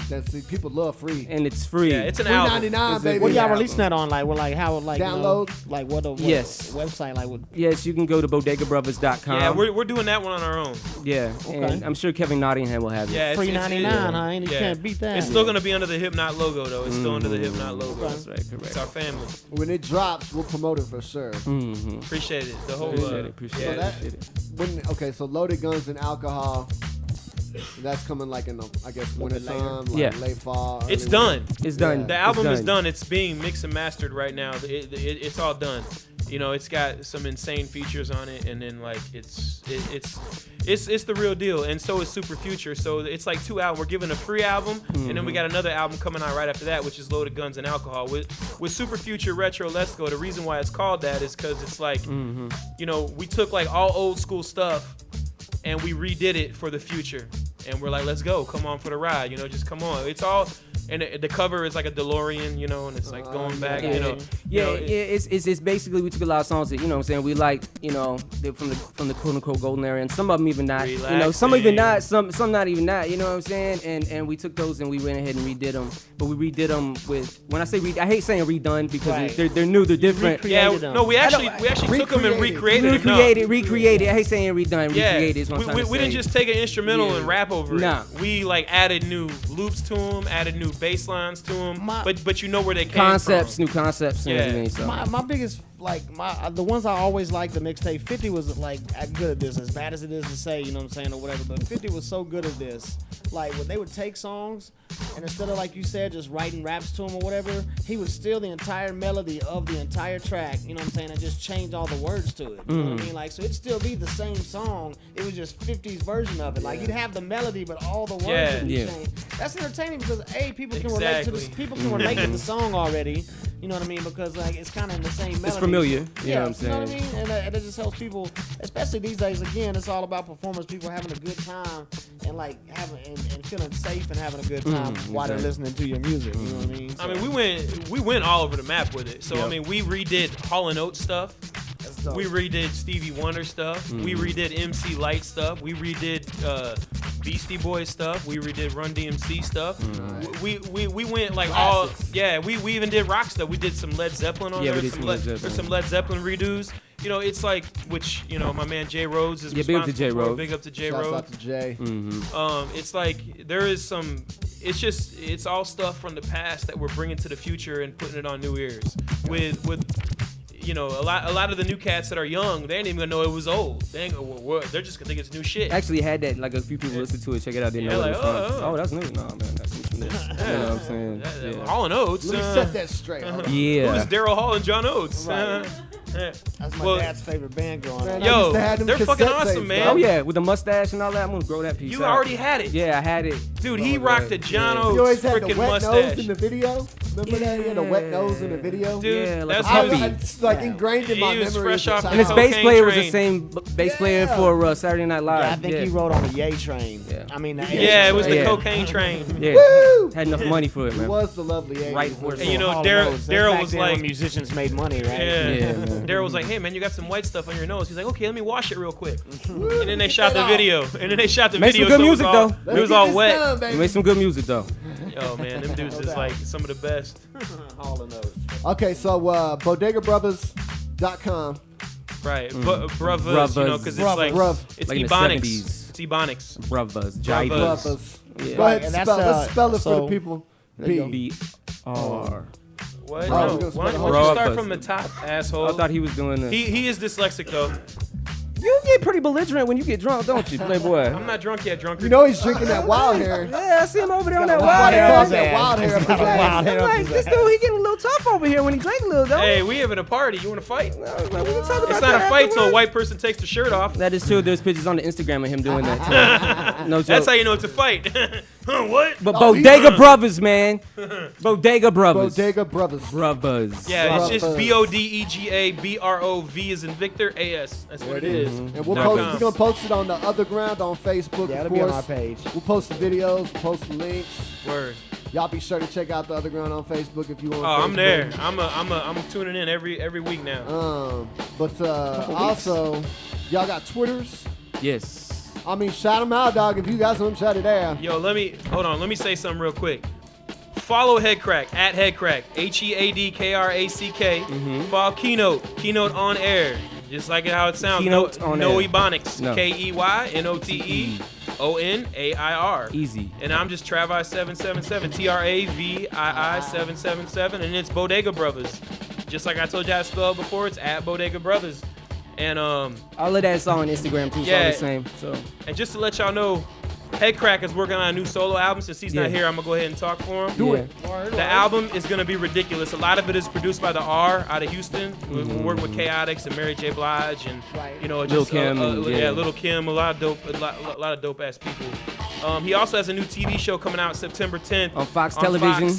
That's the people love free. and it's free. Yeah, it's an album. $3.99, baby. What y'all Yeah. releasing that on? Like, well, like how, like Download? like what a Yes. website? Like, what? Yes, you can go to bodegabrothers.com. Yeah, we're doing that one on our own. Yeah, and I'm sure Kevin Nottingham will have it. Yeah, Free 99, huh? You yeah. can't beat that. It's still gonna be under the Hypnot logo though. It's still under the Hypnot logo. That's right, correct. It's our family. When it drops, we'll promote it for sure. Mm-hmm. Appreciate it. The whole. Appreciate yeah. it. Appreciate it. Okay, so Loaded Guns and Alcohol. That's coming like in the, I guess, winter time, like Yeah. late fall. It's early done. It's done. The album It's is done. It's being mixed and mastered right now. It's all done. You know, it's got some insane features on it, and then like it's the real deal. And so is Super Future. So it's like 2 albums. We're giving a free album, and then we got another album coming out right after that, which is Loaded Guns and Alcohol. With Super Future Retro Let's Go, the reason why it's called that is because it's like, you know, we took like all old school stuff and we redid it for the future. And we're like, let's go, come on for the ride, you know, just come on. It's all, and the cover is like a DeLorean, you know, and it's like going back, you know. It's basically we took a lot of songs that, you know what I'm saying, we like, you know, they're from the quote unquote golden era, and some of them even not, you know, some even not, some not even not, you know what I'm saying, and we took those and we went ahead and redid them, but we redid them with, when I say I hate saying redone because they're new, they're different. Yeah, no, we actually took them and recreated them. Recreated. I hate saying redone, recreated is what I'm trying to say. We didn't just take an instrumental and rap over it. Nah. We like added new loops to them, added new bass lines to them, but you know where they came concepts, from. new concepts and everything. So. My biggest, like, the ones I always liked, the mixtape, 50 was like good at this, as bad as it is to say, you know what I'm saying, or whatever, but 50 was so good at this. Like, when they would take songs, and instead of, like you said, just writing raps to them or whatever, he would steal the entire melody of the entire track, you know what I'm saying, and just change all the words to it. You know what I mean? Like, so it'd still be the same song, it was just 50's version of it. Like, you'd have the melody, but all the words would be changed. That's entertaining because, A, people can relate to this, people can relate to the song already, you know what I mean, because, like, it's kind of in the same melody. It's familiar, you know what I'm saying? You know what I mean? And it just helps people, especially these days, again, it's all about performance, people having a good time, and, like, having, and feeling safe and having a good time while they're listening to your music, you know what I mean? So, I mean, we went all over the map with it. So, I mean, we redid Hall & Oates stuff. We redid Stevie Wonder stuff. We redid MC Light stuff. We redid Beastie Boys stuff. We redid Run DMC stuff. We went like Classics. we even did rock stuff. We did some Led Zeppelin on there. we did some Led Zeppelin. There's some Led Zeppelin redos. You know, it's like, which, you know, my man Jay Rhodes is big up to Jay responsible for. Rhodes. Big up to Jay Shouts Rhodes. out to Jay. It's like there is some. It's all stuff from the past that we're bringing to the future and putting it on new ears. With you know, a lot of the new cats that are young, they ain't even gonna know it was old. They're just gonna think it's new shit. Actually had that, like a few people listen to it, check it out, didn't know like, it was from. Oh, that's new. No, man, that's new from this. You know what I'm saying? Yeah. Hall & Oates. Let me set that straight. Yeah. Who's Daryl Hall and John Oates? that's my dad's favorite band growing up. Man, I Yo, used to have them they're fucking cassette awesome, tapes, man. Oh yeah, with the mustache and all that, I'm gonna grow that piece You out. already had it. Yeah, I had it. Dude, he rocked a John Oates You always had the freaking wet nose mustache. in the video. Remember that? He had a wet nose in the video. Dude, Yeah, like that's a how puppy. It's like ingrained in He my was memory. fresh as a off the child. And his bass Cocaine player was the Train. same bass player for Saturday Night Live. Yeah, I think he wrote on the Yay Train. Yeah. I mean, Yeah, it was the Yeah. cocaine train. Yeah, Woo! had enough money for it, It man. was the lovely 80s. Right. And you know, Daryl was like, musicians made money, right? Yeah, man. Daryl was like, hey man, you got some white stuff on your nose. He's like, okay, let me wash it real quick. And then they shot the video. And then they shot the Made video. some good so music, it was all, though. It was all wet. He made some good music though. Yo, man, them dudes is like some of the best. All of those. Okay, so bodegabrothers.com. Right, brothers, you know, because it's like it's Like in the Ebonics. 70s. It's Ebonics. Brothers, Brothers. Brothers. Yeah. Go ahead, And spell, that's, let's spell it for so- the people. There you go. B-R. What? Oh, No. we're gonna Why spell don't it you wrong. start from the top, asshole? I thought he was doing the. He is dyslexic though. You get pretty belligerent when you get drunk, don't you, Playboy? I'm not drunk yet. Drunk. You know he's drinking that wild hair. Yeah, I see him over there on that That's wild why they hair. call that wild hair. up his ass. Wild hair I'm up like, his this ass. dude, he getting a little tough over here when he drink a little, don't Hey, we having a party. You want to fight? we can talk about It's that not a fight till a afterwards. white person takes the shirt off. That is true. There's pictures on the Instagram of him doing that too. No joke. That's how you know it's a fight. What? But Bodega Brothers, man. Bodega Brothers. Bodega Brothers. Brothers. Yeah, it's just BODEGA BROV as in Victor AS. That's what it is. And we're going to post it on the OtherGround on Facebook. Yeah, of it'll be on course. our page. We'll post the videos, post the links. Word. Y'all be sure to check out the OtherGround on Facebook if you want. Oh, I'm there. I'm tuning in every week now. But also, y'all got Twitters. Yes. I mean, shout them out, dog. If you got some, shout it out. Yo, let me say something real quick. Follow Headcrack at Headcrack, HEADKRACK. Follow Keynote on air, just like how it sounds. Keynote on no air. Ebonics, No. KEYNOTEONAIR. Easy. And I'm just Travi777, TRAVII777, and it's Bodega Brothers. Just like I told you how to spell it before, it's at Bodega Brothers. And all of that's on Instagram too. It's all the same. So. And just to let y'all know, Headcrack is working on a new solo album. Since he's not here, I'm gonna go ahead and talk for him. Do it. The album is gonna be ridiculous. A lot of it is produced by the R out of Houston. We work with Chaotix and Mary J. Blige and Lil' Kim, Lil' Kim, a lot of dope ass people. He also has a new TV show coming out September 10th on Fox Television.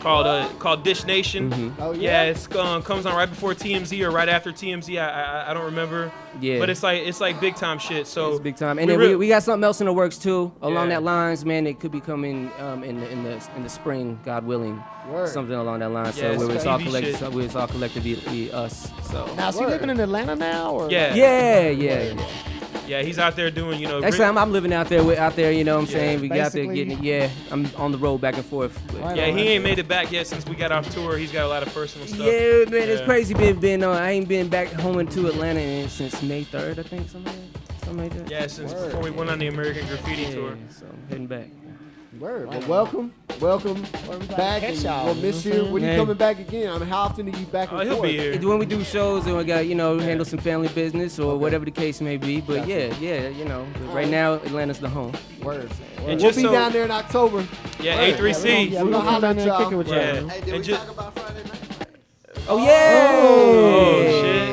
Called Dish Nation. Oh, yeah, it's comes on right before TMZ or right after TMZ. I don't remember. Yeah, but it's like big time shit. So it's big time. And then we got something else in the works too along that lines, man. It could be coming in the spring, God willing. Word. Something along that line. Yeah, so it's all collectively us. So now, is he living in Atlanta now? Or? Yeah. Yeah, he's out there doing, Actually, I'm living out there, you know what I'm saying? We got there basically. getting it. I'm on the road back and forth. Yeah, he ain't made it back yet since we got off tour. He's got a lot of personal stuff. Yeah, man, it's crazy. I ain't been back home into Atlanta since May 3rd, I think, something like that. Yeah, since before we went on the American Graffiti tour. So I'm heading back. Word. Well, welcome back. And we'll miss you. When you coming back again? I mean, how often are you back and he'll forth? be here. When we do shows and we got, handle some family business or whatever the case may be. But right now Atlanta's the home. Word. And we'll be down there in October. Yeah, A3C. Yeah, we're gonna holler down there and kick it with y'all. Yeah. Hey, did we talk about Friday night? Oh yeah! Oh shit!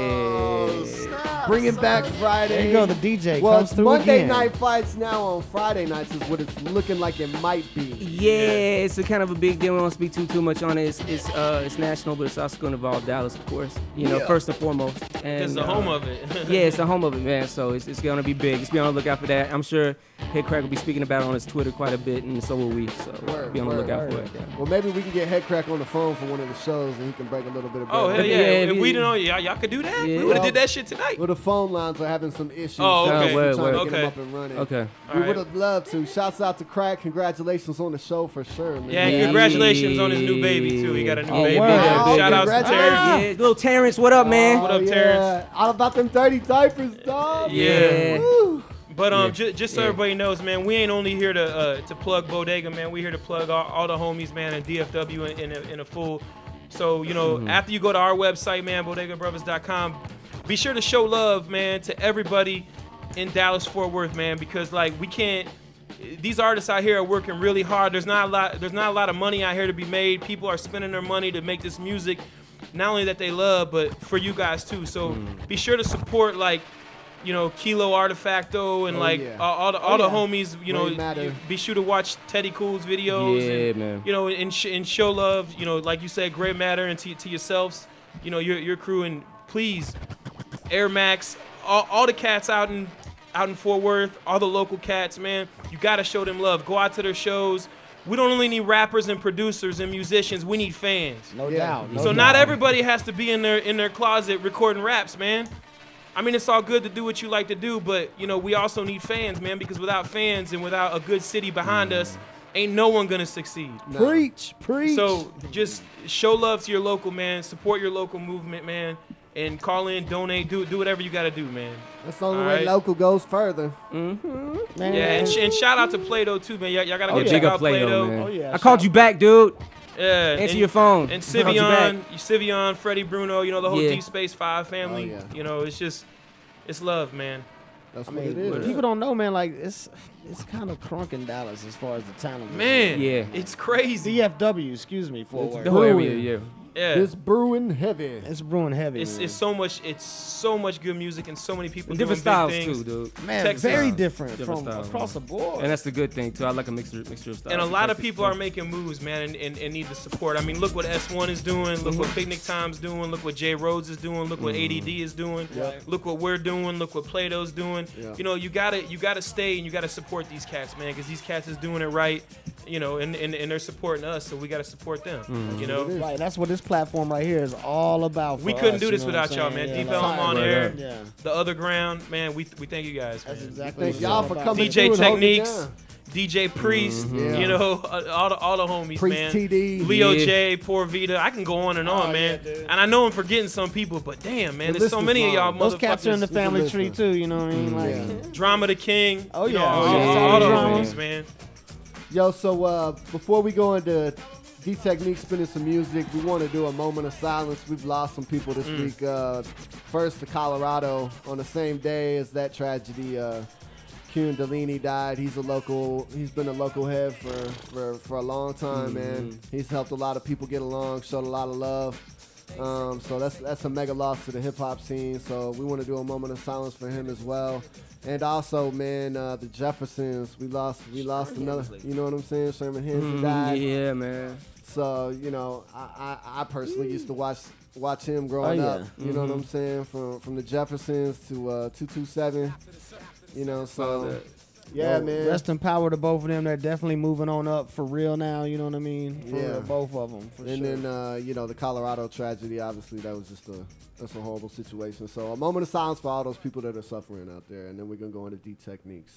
Bringing back Friday. There you go, the DJ Well, comes it's through Monday again. night fights now on Friday nights is what it's looking like it might be. Yeah, it's a kind of a big deal. We don't speak too much on it. It's national, but it's also going to involve Dallas, of course. First and foremost. And, It's the home of it. Yeah, it's the home of it, man. So it's going to be big. Just be on the lookout for that. I'm sure Headcrack will be speaking about it on his Twitter quite a bit, and so will we. So be on the lookout for it. Yeah. Well, maybe we can get Headcrack on the phone for one of the shows, and he can break a little bit of bread. Oh hell yeah! If we didn't know, y'all could do that. Yeah. We would have did that shit tonight. Well, the phone lines are having some issues. Oh, okay. So we're trying to Okay. get them up and running. Okay. We All would right. have loved to. Shouts out to Crack. Congratulations on the show for sure, man. Yeah, and congratulations on his new baby too. He got a new baby. word. Shout out to Congrats. Terrence. Yeah, little Terrence, what up, man? What up, yeah. Terrence? All about them dirty diapers, dog. Yeah. Woo. But just so everybody knows, man, we ain't only here to plug Bodega, man. We here to plug all the homies, man, and DFW in a full. So after you go to our website, man, bodegabrothers.com, be sure to show love, man, to everybody in Dallas Fort Worth, man, because we can't. These artists out here are working really hard. There's not a lot of money out here to be made. People are spending their money to make this music, not only that they love, but for you guys too. So be sure to support Kilo Artefacto and all the homies. Be sure to watch Teddy Cool's videos. Yeah, man. And show love. Like you said, Great Matter, and to yourselves. Your crew, and please, Air Max, all the cats out in Fort Worth, all the local cats, man. You gotta show them love. Go out to their shows. We don't only need rappers and producers and musicians. We need fans. No doubt. So not everybody has to be in their closet recording raps, man. I mean, it's all good to do what you like to do, but we also need fans, man, because without fans and without a good city behind us, ain't no one gonna succeed. No. Preach. So just show love to your local, man. Support your local movement, man, and call in, donate, do whatever you gotta do, man. That's the only All way right. local goes further. Man. Yeah, and shout out to Play-Doh too, man. Y'all gotta go Big check up out Play-Doh, Play-Doh. man. Oh, yeah, I called you back, dude. Yeah, Answer your phone. And I called you back. Sivion, Freddie Bruno, the whole Yeah. Deep Space 5 family. Oh, yeah. It's love, man. That's I what it mean, is. people don't know, man. Like it's kind of crunk in Dallas as far as the talent goes. Man, Yeah. it's crazy. DFW, excuse me, for a word. The whole area, yeah. Yeah. It's brewing heavy. It's brewing heavy. It's so much good music and so many people And doing different styles big things. too, dude. Man, Texas. very different Different from styles, across the board. And that's the good thing too. I like a mixture of styles. And a lot of people are making moves, man, and need the support. I mean, look what S1 is doing. Look what Picnic Time's doing. Look what Jay Rhodes is doing. Look what ADD is doing. Look what we're doing. Look what Plato's doing. You know, you gotta stay and you gotta support these cats, man, because these cats is doing it right. You know, and they're supporting us, so we gotta support them. You know, right? That's what this platform right here is all about. We for couldn't us, do this you know without what y'all, I'm man. saying? Deep Elm on air, Yeah. the OtherGround, man. We thank you guys, man. That's exactly. Thank y'all for coming DJ through and holding it Techniques, down. DJ Priest, you know, all the homies, Priest man. TD. Leo Yeah. J, Poor Vita. I can go on and on, man. yeah, dude. And I know I'm forgetting some people, but damn, man, The there's so list many is of y'all long. Those cats are in the motherfuckers. family Listen. tree too. You know what I mean? Like, Drama the King. Oh, you know, yeah. all the Drones. homies, man. Yo, so before we go into D-Technique spinning some music, we want to do a moment of silence. We've lost some people this week. First to Colorado on the same day as that tragedy. Kuhn Delaney died. He's been a local head for a long time, man. He's helped a lot of people get along, showed a lot of love. So that's a mega loss to the hip hop scene. So we want to do a moment of silence for him as well. And also, man, the Jeffersons, we lost another. You know what I'm saying? Sherman Hensey died. Yeah, man. So you know, I personally used to watch him growing up. You know what I'm saying? From the Jeffersons to 227. You know, so yeah, man. Rest in power to both of them. They're definitely moving on up for real now. You know what I mean? For both of them. For And sure. then you know, the Colorado tragedy. Obviously, that was just a horrible situation. So a moment of silence for all those people that are suffering out there, and then we're gonna go into D Techniques.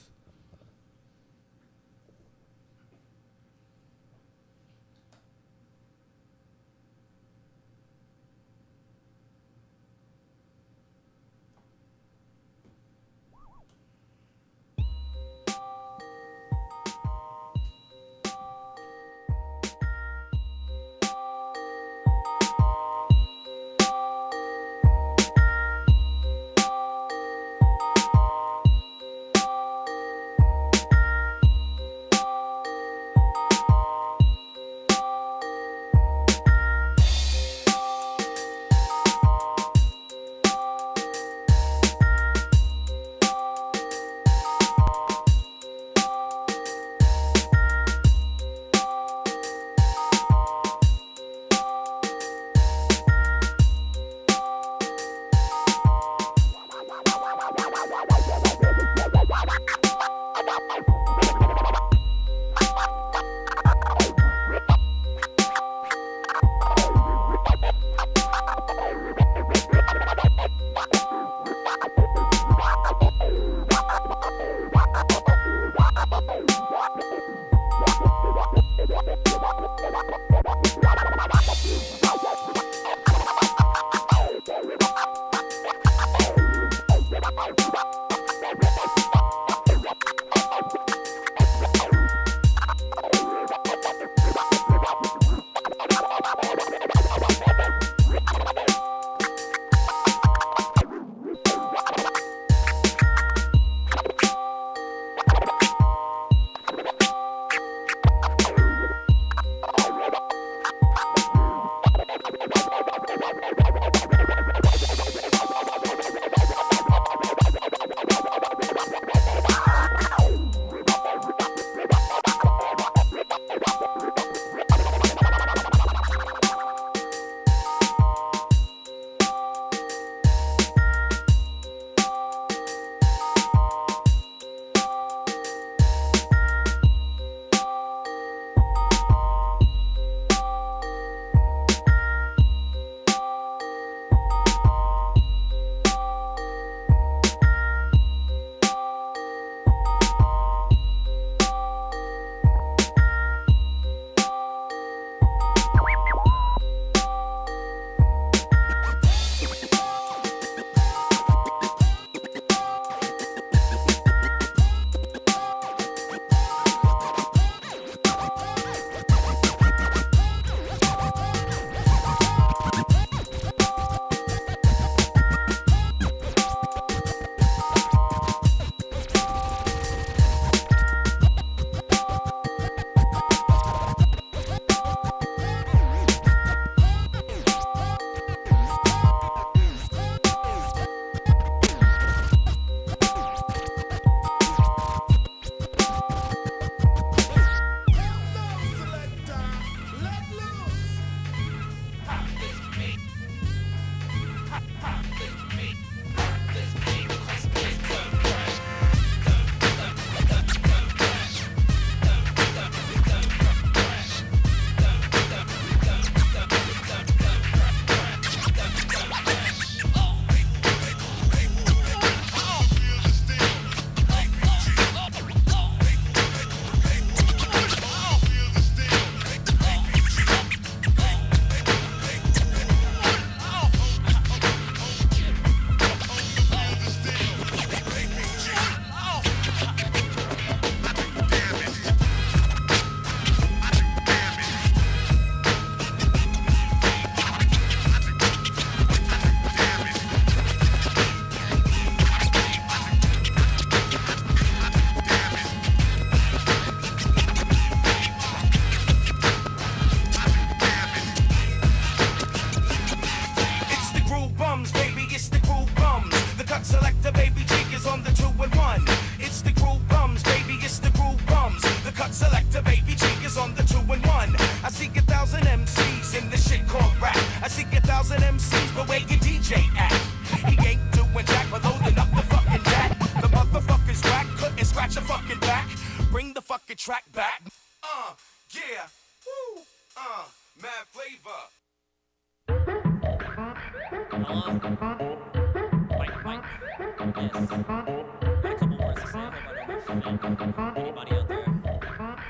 fun. I seek 1,000 MCs in this shit called rap. I seek 1,000 MCs, but where your DJ at? He ain't doing jack, but loading up the fucking jack. The motherfucker's whack, couldn't scratch a fucking back. Bring the fucking track back. Yeah, woo, mad flavor. Hello? Mike. Yes. Got a couple words to say. I hope I don't offend anybody out there.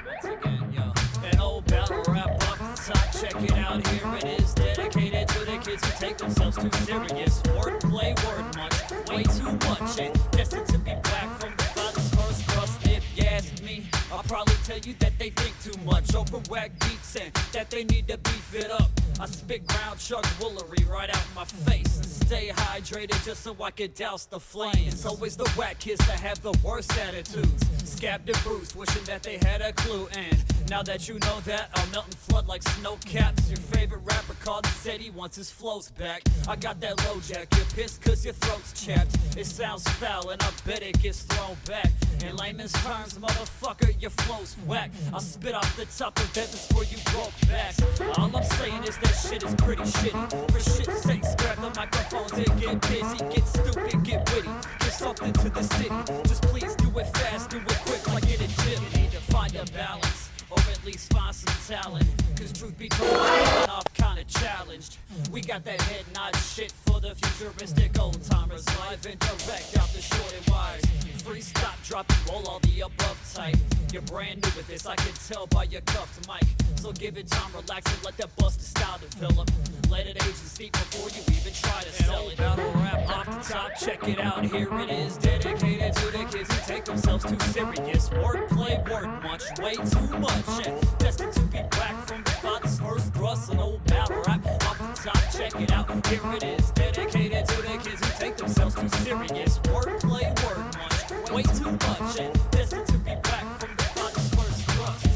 Once again, yo. An old battle rap off the top. Check it out. Here it is. Dedicated to the kids who take themselves too serious. Wordplay, word much, way too much. And destined to be back from the father's first crust. If you ask me, I'll probably tell you that they think too much over whack beats and that they need to beef it up. I spit ground chuck woolery right out my face and stay hydrated just so I can douse the flame. It's always the whack kids that have the worst attitudes. Scabbed and bruised, wishing that they had a clue. And now that you know that, I'll melt and flood like snow caps. Your favorite rapper called and said he wants his flows back. I got that low jack, you're pissed cause your throat's chapped. It sounds foul and I bet it gets thrown back. In layman's terms, motherfucker, your flow's whack. I'll spit off the top of that before you broke back. All I'm saying is that shit is pretty shitty. For shit's sake, grab the microphones and get busy. Get stupid, get witty. Give something to the city. Just please do it fast, do it quick like in a gym. You need to find a balance, or at least find some talent. Cause truth be told, I'm off kinda challenged. We got that head nod shit for the futuristic old timers. Live and direct out the shorted wires. Free stop, drop, and roll all the above type. You're brand new with this, I can tell by your cuffed mic. So give it time, relax, and let that busted style develop. Let it age and steep before you even try to sell it. Battle rap off the top, check it out. Here it is, dedicated to the kids who take themselves too serious. Wordplay, word much, way too much. And destined to be back from the father's first thrust. An old battle rap off the top, check it out. Here it is, dedicated to the kids who take themselves too serious. Wordplay, word much, way too much. And destined to be back from the father's first thrust.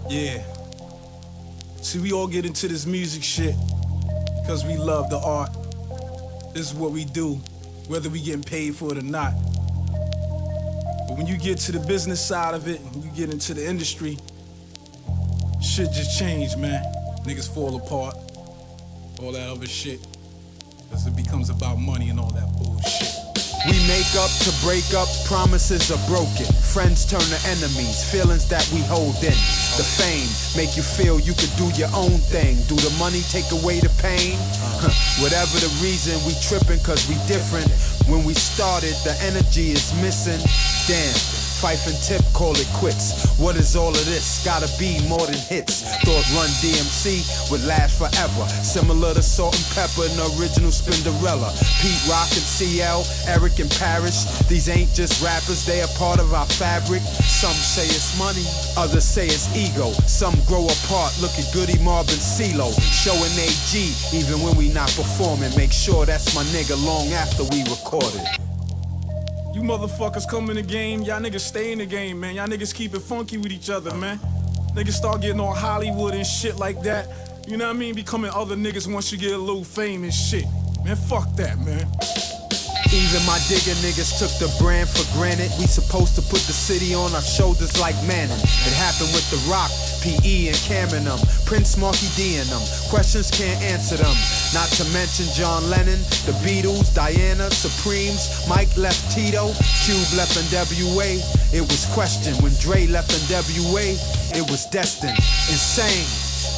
Yeah. See, we all get into this music shit because we love the art. This is what we do, whether we getting paid for it or not. But when you get to the business side of it, and you get into the industry, shit just changed, man. Niggas fall apart, all that other shit, because it becomes about money and all that bullshit. We make up to break up, promises are broken. Friends turn to enemies, feelings that we hold in. The fame make you feel you could do your own thing. Do the money take away the pain? Whatever the reason, we tripping cause we different. When we started, the energy is missing. Damn. Fife and Tip call it quits. What is all of this? Gotta be more than hits. Thought Run DMC would last forever. Similar to Salt and Pepper and the original Spinderella. Pete Rock and CL, Eric and Parrish. These ain't just rappers, they are part of our fabric. Some say it's money, others say it's ego. Some grow apart, look at Goody Mob and CeeLo. Showing AG, even when we not performing. Make sure that's my nigga long after we recorded. You motherfuckers come in the game, y'all niggas stay in the game, man. Y'all niggas keep it funky with each other, man. Niggas start getting on Hollywood and shit like that. You know what I mean? Becoming other niggas once you get a little fame and shit. Man, fuck that, man. Even my digger niggas took the brand for granted. We supposed to put the city on our shoulders like Manning. It happened with The Rock, P.E. and Cameron them. Prince, Marky D and them. Questions can't answer them. Not to mention John Lennon, the Beatles, Diana, Supremes, Mike left Tito, Cube left NWA. It was questioned. When Dre left NWA, it was destined. Insane.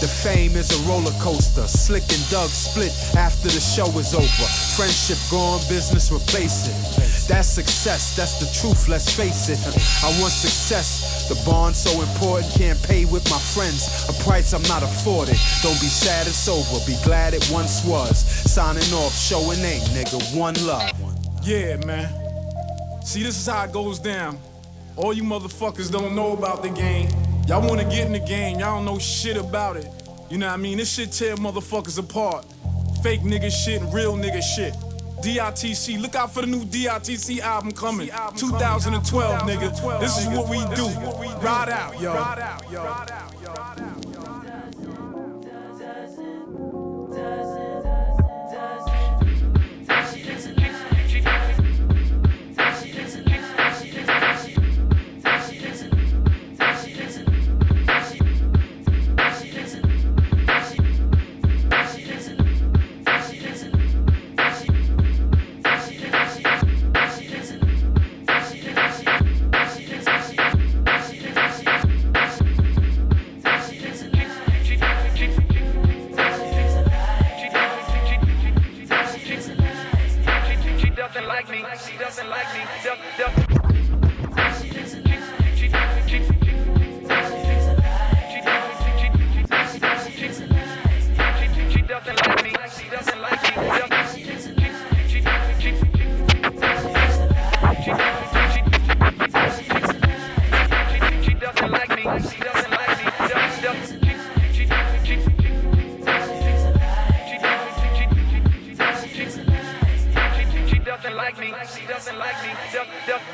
The fame is a roller coaster. Slick and Doug split after the show is over. Friendship gone, business replace it. That's success, that's the truth, let's face it. I want success, the bond so important. Can't pay with my friends, a price I'm not afforded. Don't be sad it's over, be glad it once was. Signing off, showing name, nigga, one love. Yeah, man. See, this is how it goes down. All you motherfuckers don't know about the game. Y'all wanna get in the game, y'all don't know shit about it. You know what I mean? This shit tear motherfuckers apart. Fake nigga shit and real nigga shit. DITC, look out for the new DITC album coming. 2012, nigga. This is what we do. Ride out, yo.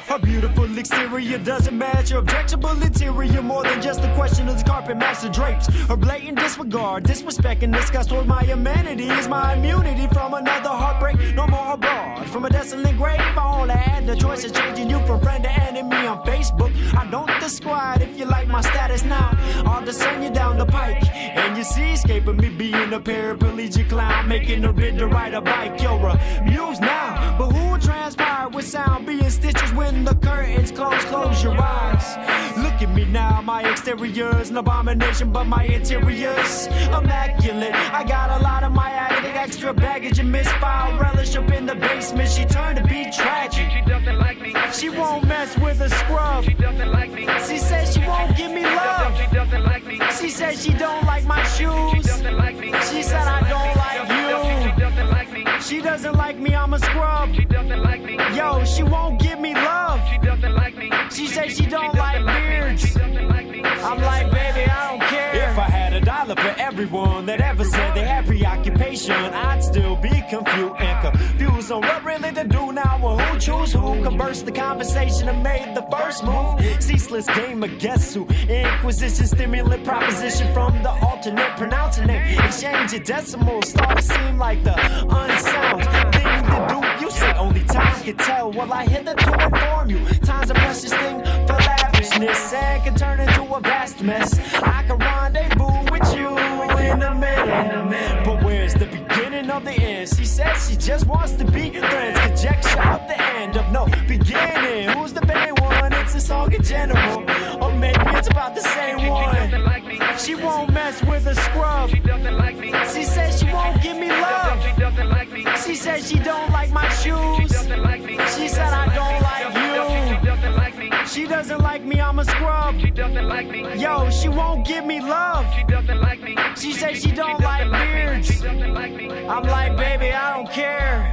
Her beautiful exterior doesn't match her objectionable interior. More than just a question of the carpet master drapes. Her blatant disregard, disrespect, and disgust toward my humanity is my immunity from another heartbreak. No more abroad from a desolate grave. I only had the choice of changing you from friend to enemy on Facebook. I don't describe if you like my status now. I'll just send you down the pike, and you see escaping me being a paraplegic clown, making a bid to ride a bike. You're amused now, but who transpired with sound being stitches when the curtains close your eyes. Look at me now, my exterior's an abomination, but my interior's immaculate. I got a lot of my extra baggage and misfile relish up in the basement. She turned to be tragic. She doesn't like me. She won't mess with a scrub. She doesn't like me. She says she won't give me love. She doesn't like me. She says she don't like my shoes. She doesn't like me. She said I don't like you. She doesn't like me. She doesn't like me, I'm a scrub. She doesn't like me. Yo, she won't give me love. She doesn't like me. She says she don't like beards. She doesn't like me. I'm like, baby, I don't care. If I had $1 for everyone that ever said they had preoccupation, I'd still be confused on what really to do now or who choose who. Converse the conversation and made the first move. Ceaseless game of guess who. Inquisition, stimulant proposition from the alternate pronouncing name. Exchange of decimals start to seem like the unsound thing to do. You say only time can tell. Well, I hitherto inform you. Time's a precious thing for lavishness and can turn into a vast mess. I can rendezvous with you in the middle, but where's the beginning of the end? She says she just wants to be friends. Conjecture of the end of no beginning. Who's the main one? It's a song in general, or maybe it's about the same one. She won't mess with a scrub. She doesn't like me. She says she won't give me love. She doesn't like me. She says she don't like my shoes. She doesn't like me. She said I don't like you. She doesn't like me. She doesn't like me, I'm a scrub. She doesn't like me. Yo, she won't give me love. She doesn't like me. She says she don't like beards. She doesn't like me. I'm like, baby, I don't care.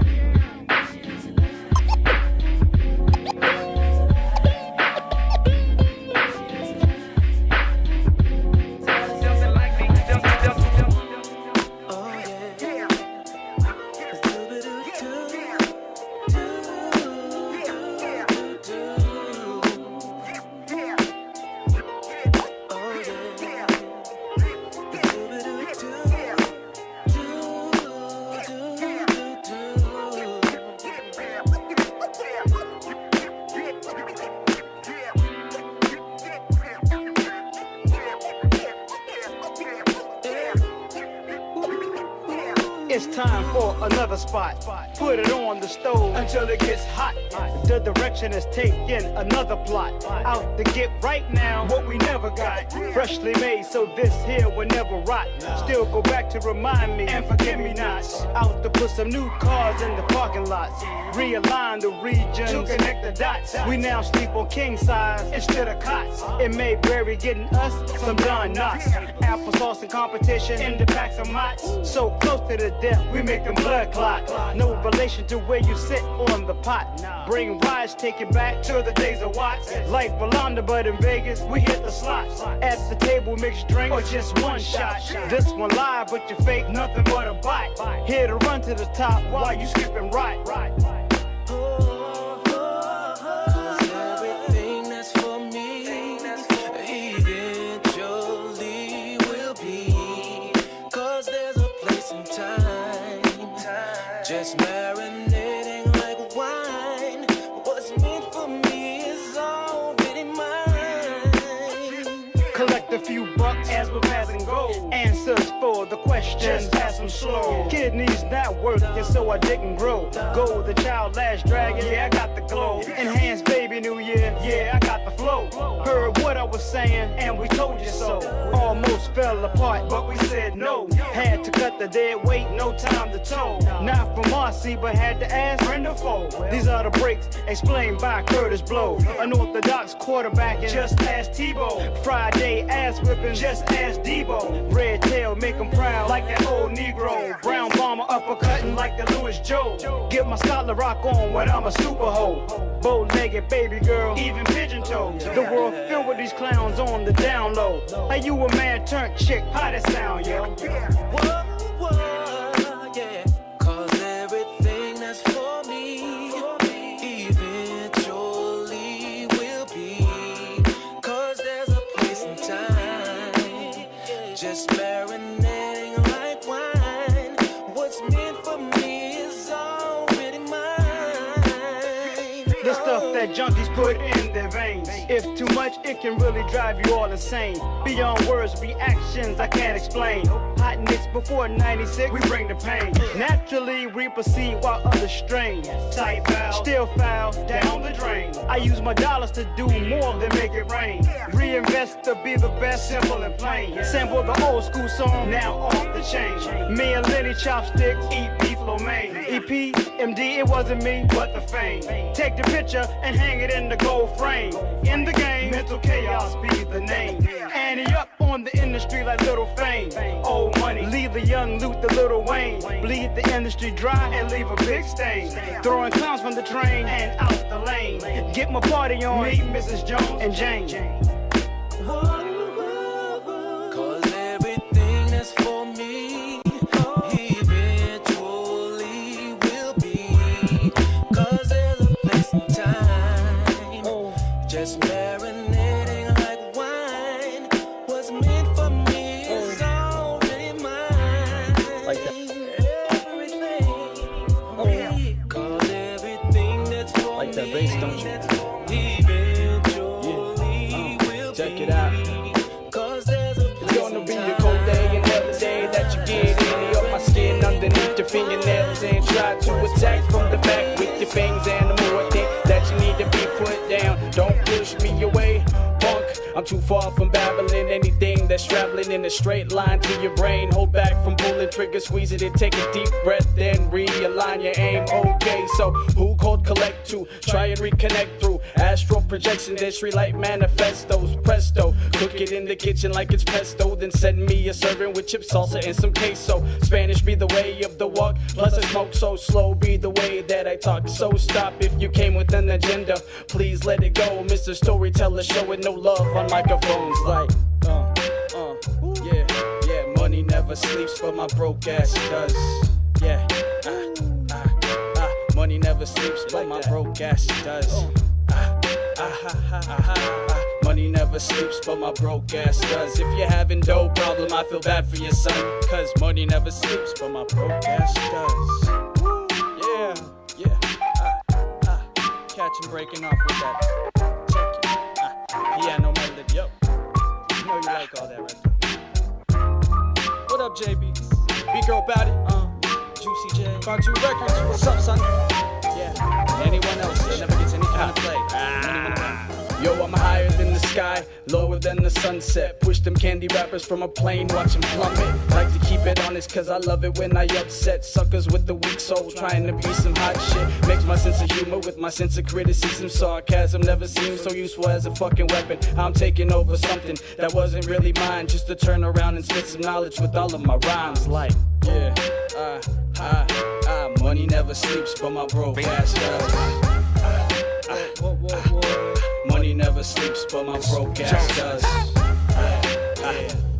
It's time for another spot. Put it on the stove until it gets hot. The direction is taking another plot. Out to get right now what we never got. Freshly made so this here will never rot. Still go back to remind me and forgive me not. Out to put some new cars in the parking lots. Realign the regions to connect the dots. We now sleep on king size instead of cots. It may vary getting us some done knots. Applesauce and competition in the packs of mots. So close to the death we make them blood clot. No relation relation to where you sit on the pot. Bring rise, take it back to the days of Watts. Like Rolanda, but in Vegas, we hit the slots. At the table, mixed drink or just one shot. This one live, but you fake nothing but a bite. Here to run to the top while you skipping right. Everything that's for me eventually will be. 'Cause there's a place and time, just marinating like wine. What's meant for me is already mine. Collect a few bucks as we're passing go. Answers for the questions, pass them slow. Kidneys not working, so I didn't grow. Go the child last dragon, yeah, I got the glow. Enhanced baby new year, yeah, I got the flow. Heard what I was saying, and we told you so. Almost fell apart, but we said no. Had to cut the dead weight, no time to tow. Not from Marcy, but had to ask Brenda Foe. These are the breaks explained by Curtis Blow. Unorthodox quarterback, just ask Tebow. Friday ass whipping, just ask Debo. Red tail, make him proud like that old Negro. Brown bomber uppercutting like the Louis Joe. Get my scholar rock on when I'm a super hoe. Bow-legged baby girl, even pigeon toed. The world filled with these clowns on the down low. Are you a man turned chick? How that sound, yo? Whoa, yeah. 'Cause everything that's for me eventually will be. 'Cause there's a place and time, just marinating like wine. What's meant for me is already mine. The stuff that junkies put in their veins. If too much, it can really drive you all insane. Beyond words, reactions I can't explain. Hot nicks before 96, we bring the pain. Naturally, we proceed while others strain. Tight valve, still foul, down the drain. I use my dollars to do more than make it rain. Reinvest to be the best, simple and plain. Sample the old school song, now off the chain. Me and Lenny chopsticks, eat beef lo mein. EP, MD, it wasn't me, but the fame. Take the picture and hang it in the gold frame. In the game, mental chaos be the name. Annie up on the industry like Little Fame. Old money, leave the young loot the Little Wayne. Bleed the industry dry and leave a big stain. Throwing clowns from the train and out the lane. Get my party on, meet Mrs. Jones and Jane. 'Cause everything that's for me eventually will be. 'Cause there's a place and time, just marinating like wine. What's meant for me is already mine. Like that. Everything for me. 'Cause everything that's for Like that bass, don't you? eventually will Check be. it out. 'Cause there's a It's gonna be a cold day, another day that you get any of my skin underneath your fingernails and try to attack from the back with your fangs. And the more I think that you need to be put down, don't push me away, punk. I'm too far from babbling anything that's traveling in a straight line to your brain. Hold back from pulling trigger, squeeze it and take a deep breath, then realign your aim. Okay, so who called collect to try and reconnect through astral projection? This relight manifestos, presto. Cook it in the kitchen like it's pesto, then send me a serving with chip salsa and some queso. Spanish be the way of the walk, plus I smoke so slow be the way that I talk. So stop if you came with an agenda, please let it go. Mr. Storyteller showing no love on microphones like yeah, money never sleeps but my broke ass does. Yeah, money never sleeps but my broke ass does. Money never sleeps but my broke ass does. If you're having dough problem, I feel bad for your son, 'cause money never sleeps but my broke ass does. Yeah, catch him breaking off with that. Check it, piano melody, yo. You know you like all that right there. What up, JB? B-Girl Batty, Juicy J, Cartoon Records, what's up, son? Yeah, and anyone else that never gets any kind of play. Anyone around. Yo, I'm higher than the sky, lower than the sunset. Push them candy wrappers from a plane, watch them plummet. Like to keep it honest, 'cause I love it when I upset suckers with the weak souls, trying to be some hot shit. Mix my sense of humor with my sense of criticism. Sarcasm never seemed so useful as a fucking weapon. I'm taking over something that wasn't really mine, just to turn around and spit some knowledge with all of my rhymes. Like, yeah, Money never sleeps, but my broke ass does. Money never sleeps, but my broke ass does.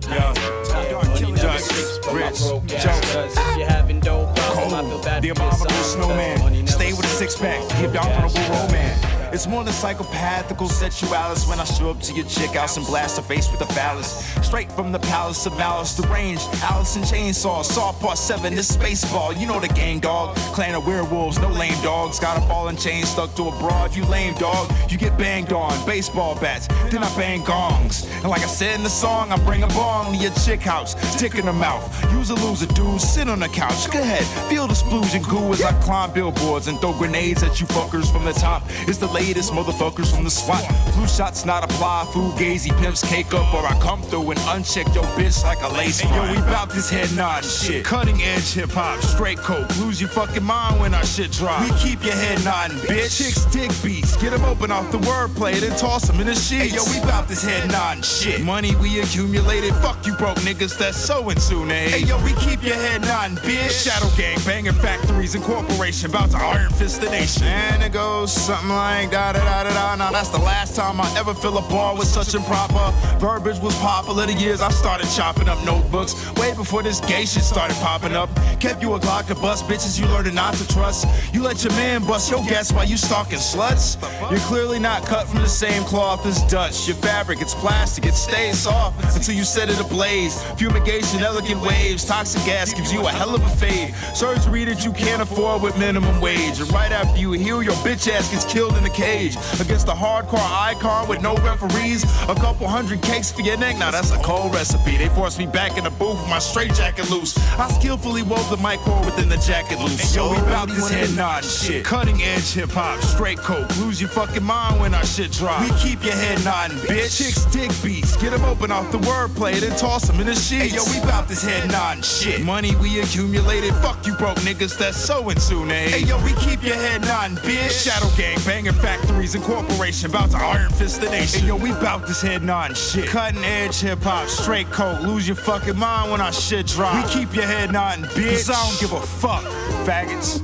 Money never sleeps, but my broke ass does. If you're having dope, I feel bad the for your abominable son. snowman. Stay with a six-pack, give the honorable romance. It's more than psychopathical sexualis when I show up to your chick house and blast her face with a phallus. Straight from the palace of malice, the range, Allison Chainsaw, Saw Part 7, this Spaceball. You know the gang, dog. Clan of werewolves, no lame dogs. Got a ball and chain stuck to a broad, you lame dog. You get banged on, baseball bats, then I bang gongs. And like I said in the song, I bring a bong to your chick house, stick in the mouth. Use a loser, dude, sit on the couch. Go ahead, feel the splooge and goo as I climb billboards and throw grenades at you fuckers from the top. It's the latest motherfuckers from the SWAT. Flu shots not apply, fugazi pimps cake up, or I come through and uncheck your bitch like a lace front. Yo, we bout this head nod shit. Cutting edge hip hop, straight coke. Lose your fucking mind when our shit drop. We keep your head nodding, bitch. Chicks dig beats, get them open off the wordplay, then toss them in the sheets. Hey, yo, we bout this head nodding shit. Money we accumulated, fuck you broke niggas that's so in tune. Hey, yo, we keep your head nodding, bitch. Shadow gang, banging factories and corporation, bout to iron fist the nation. And it goes something like da da da da da. Now that's the last time I ever fill a bar with such improper verbiage was popular. The years I started chopping up notebooks, way before this gay shit started popping up. Kept you a Glock to bust bitches you learned not to trust. You let your man bust your guess while you stalking sluts. You're clearly not cut from the same cloth as Dutch. Your fabric, it's plastic, it stays soft until you set it ablaze. Fumigation, elegant waves, toxic gas gives you a hell of a fade. Surgery that you can't afford with minimum wage. And right after you heal, your bitch ass gets killed in the cage against a hardcore icon with no referees. A couple hundred cakes for your neck, now that's a cold recipe. They forced me back in the booth with my straight jacket loose. I skillfully wove the mic cord within the jacket loose. Yo, we bout this head nod shit. Cutting edge hip hop, straight coke. Lose your fucking mind when our shit drop. We keep your head nodding, bitch. Chicks dig beats, get them open off the wordplay, then toss them in the sheets. Hey, yo, we bout this head nodding shit. Money we accumulated, fuck you broke niggas that's so in tune. Hey, yo, we keep your head nodding, bitch. Shadow gang, banging factories and corporation, bout to iron fist the nation. Hey, yo, we bout this head nodding shit. Cutting edge hip hop, straight coke. Lose your fucking mind when our shit drop. We keep your head nodding, bitch. Cause I don't give a fuck, faggots.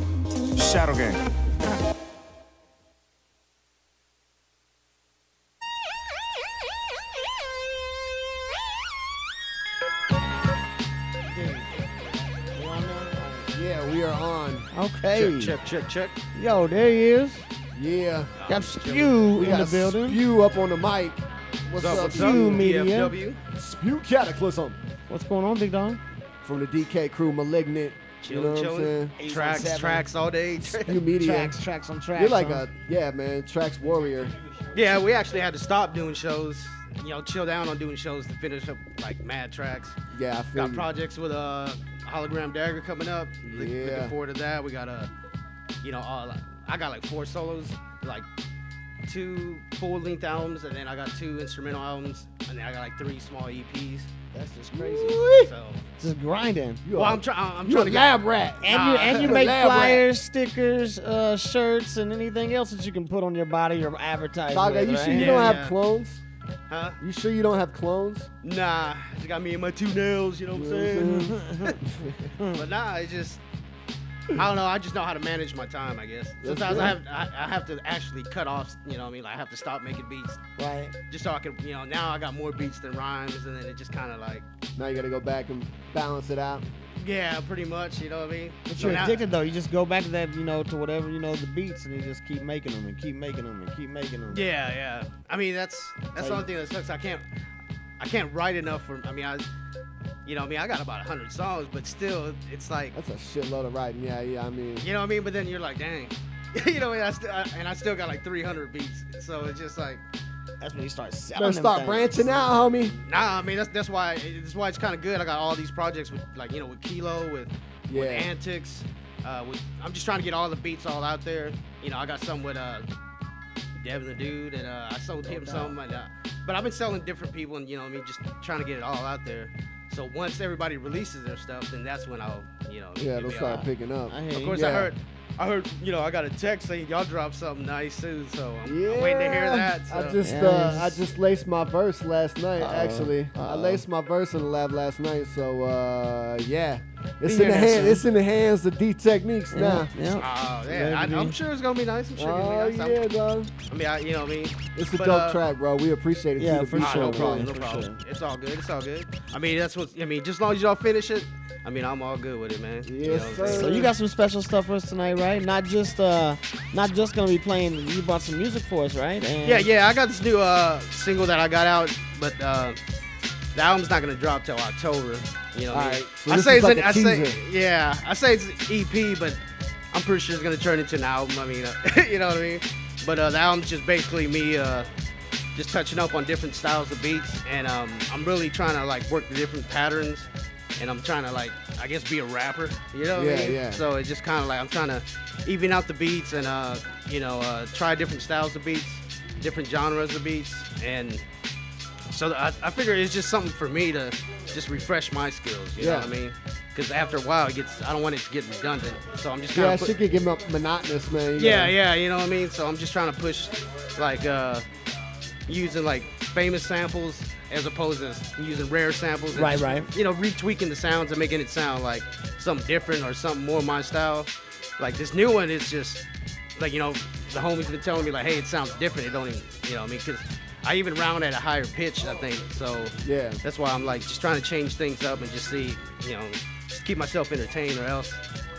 Shadow gang. Yeah, we are on. Okay. Check. Yo, there he is. Yeah. Got Spew We in the got building. Spew up on the mic. What's up, Spew Media. DFW? Spew Cataclysm. What's going on, Big Dog? From the DK crew, Malignant. You know what I'm saying? Tracks all day. Spew Media. Tracks on tracks. You're like tracks warrior. Yeah, we actually had to stop doing shows. You know, chill down on doing shows to finish up like mad tracks. Yeah, I feel got you. projects with Hologram Dagger coming up. Looking forward to that. We got I got like 4 solos, like 2 full-length albums, and then I got 2 instrumental albums, and then I got like 3 small EPs. That's just crazy. So just grinding. I'm trying You're to a lab rat. And you make flyers, stickers, shirts, and anything else that you can put on your body or advertise. Saga, with, you right? sure you don't have clones? Huh? You sure you don't have clones? Nah, just got me and my 2 nails, you know what I'm saying? But nah, it's just, I don't know. I just know how to manage my time, I guess. Sometimes I have to actually cut off, you know what I mean? Like, I have to stop making beats. Right. Just so I can, now I got more beats than rhymes, and then it just kind of like. Now you got to go back and balance it out. Yeah, pretty much, you know what I mean? But you're addicted, though. You just go back to that, to whatever, the beats, and you just keep making them and keep making them and keep making them. Yeah. I mean, that's the only thing that sucks. I can't write enough for, I got about 100 songs, but still, it's like. That's a shitload of writing, yeah, I mean. You know what I mean? But then you're like, dang. I still got like 300 beats, so it's just like. That's when you start selling. Better start branching out, homie. Nah, I mean that's why it's kind of good. I got all these projects with with Kilo, with Antics. I'm just trying to get all the beats all out there. I got some with Devin the Dude, and I sold him some. But I've been selling different people, and just trying to get it all out there. So once everybody releases their stuff, then that's when I'll they'll start picking up. Of course, I I heard, I got a text saying y'all dropped something nice soon, so I'm waiting to hear that. So. I just laced my verse last night. Actually, I laced my verse in the lab last night. So yeah, it's in the hands of D Techniques now. Oh yeah, I'm sure it's gonna be nice. I'm sure it's gonna be nice. Dog. I mean, you know what I mean. It's a dope track, bro. We appreciate it. Yeah, for sure. No problem. Sure. It's all good. It's all good. I mean, just as long as y'all finish it. I mean, I'm all good with it, man. Yes, sir. So you got some special stuff for us tonight, right? Not just gonna be playing. You brought some music for us, right? And Yeah. I got this new single that I got out, but the album's not gonna drop till October. You know, all right. So I say it's I say it's EP, but I'm pretty sure it's gonna turn into an album. I mean, you know what I mean? But the album's just basically me just touching up on different styles of beats, and I'm really trying to like work the different patterns. And I'm trying to I guess be a rapper, you know what I mean? Yeah. So it's just kind of I'm trying to even out the beats and, try different styles of beats, different genres of beats. And so I figure it's just something for me to just refresh my skills, you know what I mean? Because after a while, I don't want it to get redundant. So I'm just kind of shit could get monotonous, man. Yeah, you know what I mean? So I'm just trying to push, using, famous samples as opposed to using rare samples. And right. Retweaking the sounds and making it sound like something different or something more my style. Like this new one is just, the homies been telling me, hey, it sounds different. It don't even, you know what I mean? Because I even round at a higher pitch, I think. So yeah, that's why I'm, just trying to change things up and just see, just keep myself entertained or else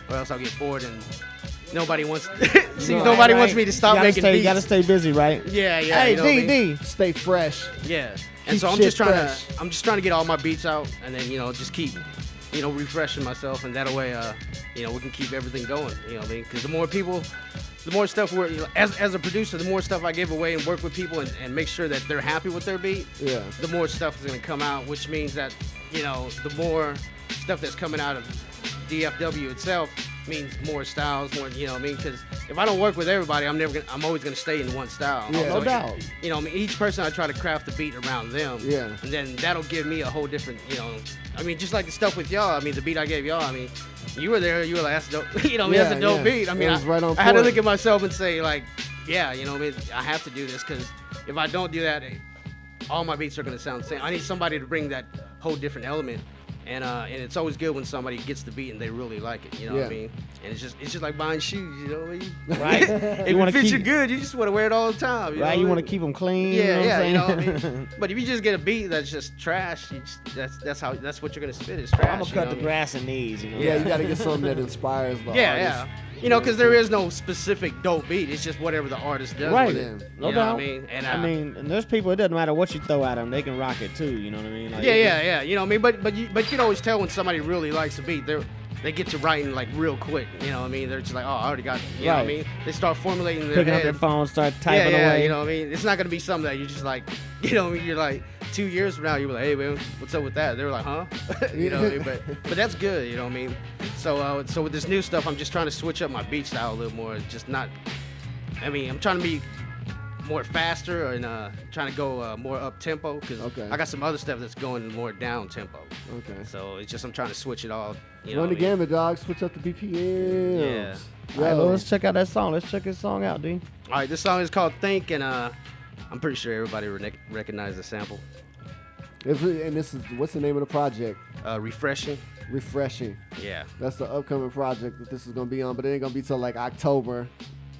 I'll get bored and nobody wants nobody wants me to stop making beats. You gotta stay busy, right? Yeah. Hey, D, stay fresh. Yeah. And so I'm just trying to get all my beats out and then, just keep, refreshing myself, and that way, we can keep everything going, you know what I mean? Because the more stuff as a producer, the more stuff I give away and work with people and make sure that they're happy with their beat, the more stuff is going to come out, which means that, the more stuff that's coming out of DFW itself means more styles, more, you know what I mean? Because if I don't work with everybody, I'm always gonna stay in one style. Yeah, no doubt. Each person I try to craft the beat around them. Yeah. And then that'll give me a whole different, just like the stuff with y'all. I mean, the beat I gave y'all. I mean, you were there. You were like, that's dope. That's a dope beat. I mean, I had to look at myself and say, I have to do this because if I don't do that, all my beats are gonna sound the same. I need somebody to bring that whole different element. And it's always good when somebody gets the beat and they really like it, you know what I mean? And it's just like buying shoes, you know what I mean? Right. If it fits you good, you just want to wear it all the time. You know you what want to keep them clean. Yeah, you know what I mean? But if you just get a beat that's just trash, that's what you're gonna spit is trash. I'm gonna cut the grass in these. Yeah, you gotta get something that inspires the artist. Yeah. Because there is no specific dope beat. It's just whatever the artist does with it. No doubt. What I mean? And there's people, it doesn't matter what you throw at them, they can rock it too, you know what I mean? Yeah. You know what I mean? But you can always tell when somebody really likes a beat. They get to writing real quick, you know what I mean? They're just like, oh, I already got it. You know what I mean? They start formulating their picking head. up their phone, start typing away. You know what I mean? It's not gonna be something that you're just like, you know what I mean? You're like 2 years from now, you're like, hey man, what's up with that? They're like, huh? You know what I mean? But that's good, you know what I mean? So with this new stuff, I'm just trying to switch up my beat style a little more. I'm trying to be more faster and trying to go more up tempo because I got some other stuff that's going more down tempo. Okay. So it's just I'm trying to switch it all. Run the gamut, dog. Switch up the BPM. Yeah. All right, well, let's check out that song. Let's check this song out, D. All right, this song is called Think, and I'm pretty sure everybody recognizes the sample. And what's the name of the project? Refreshing. Refreshing. Yeah. That's the upcoming project that this is gonna be on, but it ain't gonna be till October.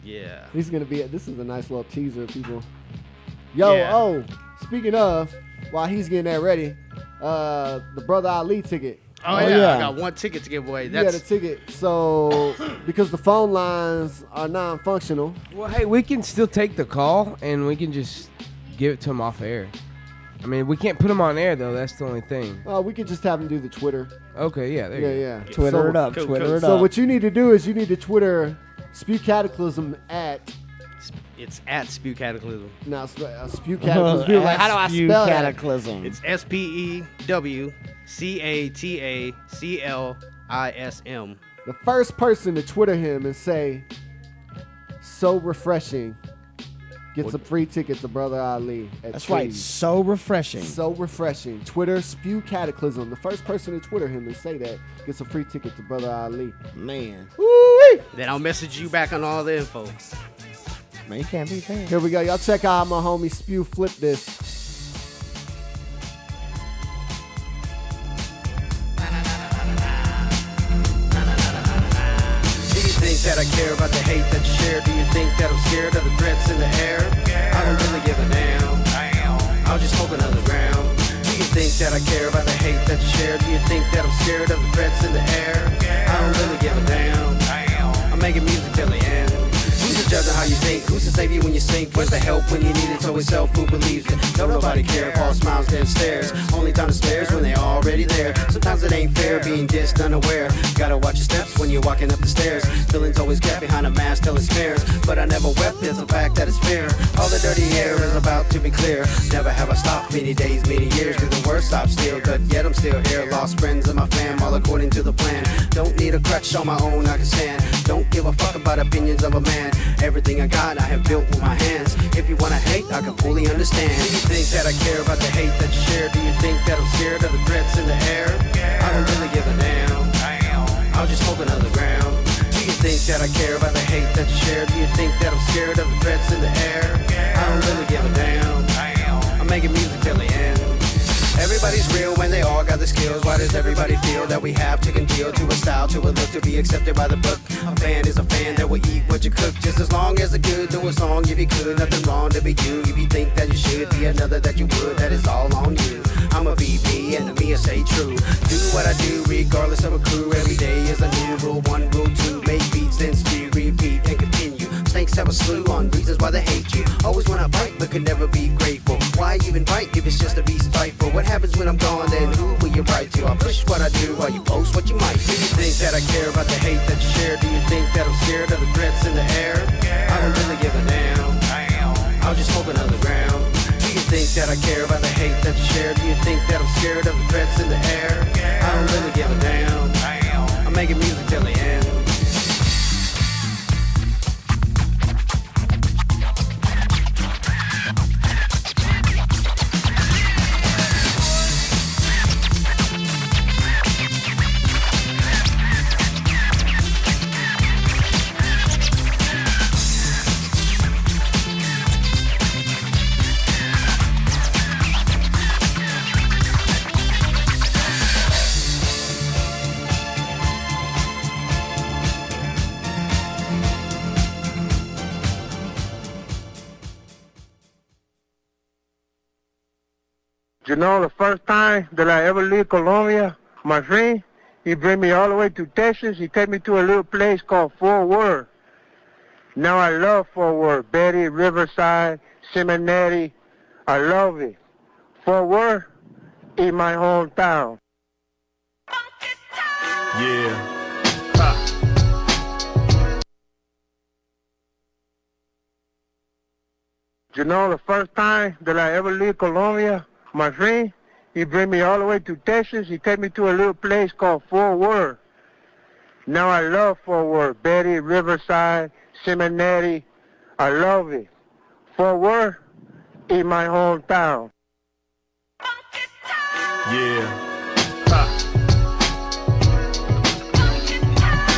Yeah. This is a nice little teaser, people. Yo, speaking of, while he's getting that ready, the Brother Ali ticket. Oh yeah, I got one ticket to give away. You got a ticket. So, because the phone lines are non-functional. Well, hey, we can still take the call, and we can just give it to him off air. I mean, we can't put him on air, though. That's the only thing. We could just have him do the Twitter. Okay, yeah. There you go. Yeah. Twitter it up. So what you need to do is you need to Twitter Spew Cataclysm at... It's at Spew Cataclysm. Now, Spew Cataclysm. How do I spell Cataclysm? It's SPEWCATACLISM. The first person to Twitter him and say, so refreshing, gets a free ticket to Brother Ali. That's right. So refreshing. So refreshing. Twitter Spew Cataclysm. The first person to Twitter him and say that gets a free ticket to Brother Ali. Man. Woo-wee. Then I'll message you back on all the info. Man, you can't beat that. Here we go. Y'all check out how my homie Spew flip this. Do you think that I care about the hate that you share? Do you think that I'm scared of the threats in the air? I don't really give a damn. I'll just hope another ground. Do you think that I care about the hate that you share? Do you think that I'm scared of the threats in the air? I don't really give a damn. I'm making music till the end. Who's the judge of how you think? Who's to save you when you sink? Where's the help when you need it? It's always self who believes it. Don't nobody care if all smiles then stares. Only down the stairs when they're already there. Sometimes it ain't fair being dissed unaware. Gotta watch your steps when you're walking up the stairs. Feelings always kept behind a mask till it's fair. But I never wept, it's a fact that it's fair. All the dirty air is about to be clear. Never have I stopped many days, many years. Through the worst I've still, but yet I'm still here. Lost friends in my fam, all according to the plan. Don't need a crutch on my own, I can stand. Don't give a fuck about opinions of a man. Everything I got, I have built with my hands. If you wanna hate, I can fully understand. Do you think that I care about the hate that you share? Do you think that I'm scared of the threats in the air? I don't really give a damn. I'll just hope another ground. Do you think that I care about the hate that you share? Do you think that I'm scared of the threats in the air? I don't really give a damn. I'm making music till the end. Everybody's real when they all got the skills. Why does everybody feel that we have to congeal to a style, to a look, to be accepted by the book? A fan is a fan that will eat what you cook, just as long as it good. Do a song if you could, nothing wrong to be you. If you think that you should be another that you would, that is all on you. I'm a VP and to me I say true. Do what I do regardless of a crew. Every day is a new rule, one rule two. Make beats then speed, repeat and continue. Snakes have a slew on reasons why they hate you. Always wanna bite but could never be grateful. Why even bite if it's just to be spiteful? What happens when I'm gone, then who will you write to? I'll push what I do while you post what you might. Do you think that I care about the hate that you share? Do you think that I'm scared of the threats in the air? I don't really give a damn. I'll just hope another ground. Do you think that I care about the hate that you share? Do you think that I'm scared of the threats in the air? I don't really give a damn. I'm making music till the end. You know, the first time that I ever leave Colombia, my friend, he bring me all the way to Texas. He take me to a little place called Fort Worth. Now I love Fort Worth, Betty, Riverside, Seminary. I love it. Fort Worth is my hometown. Yeah. You know, the first time that I ever leave Colombia, my friend, he bring me all the way to Texas. He take me to a little place called Fort Worth. Now I love Fort Worth, Betty, Riverside, Seminary. I love it. Fort Worth is my hometown. Yeah.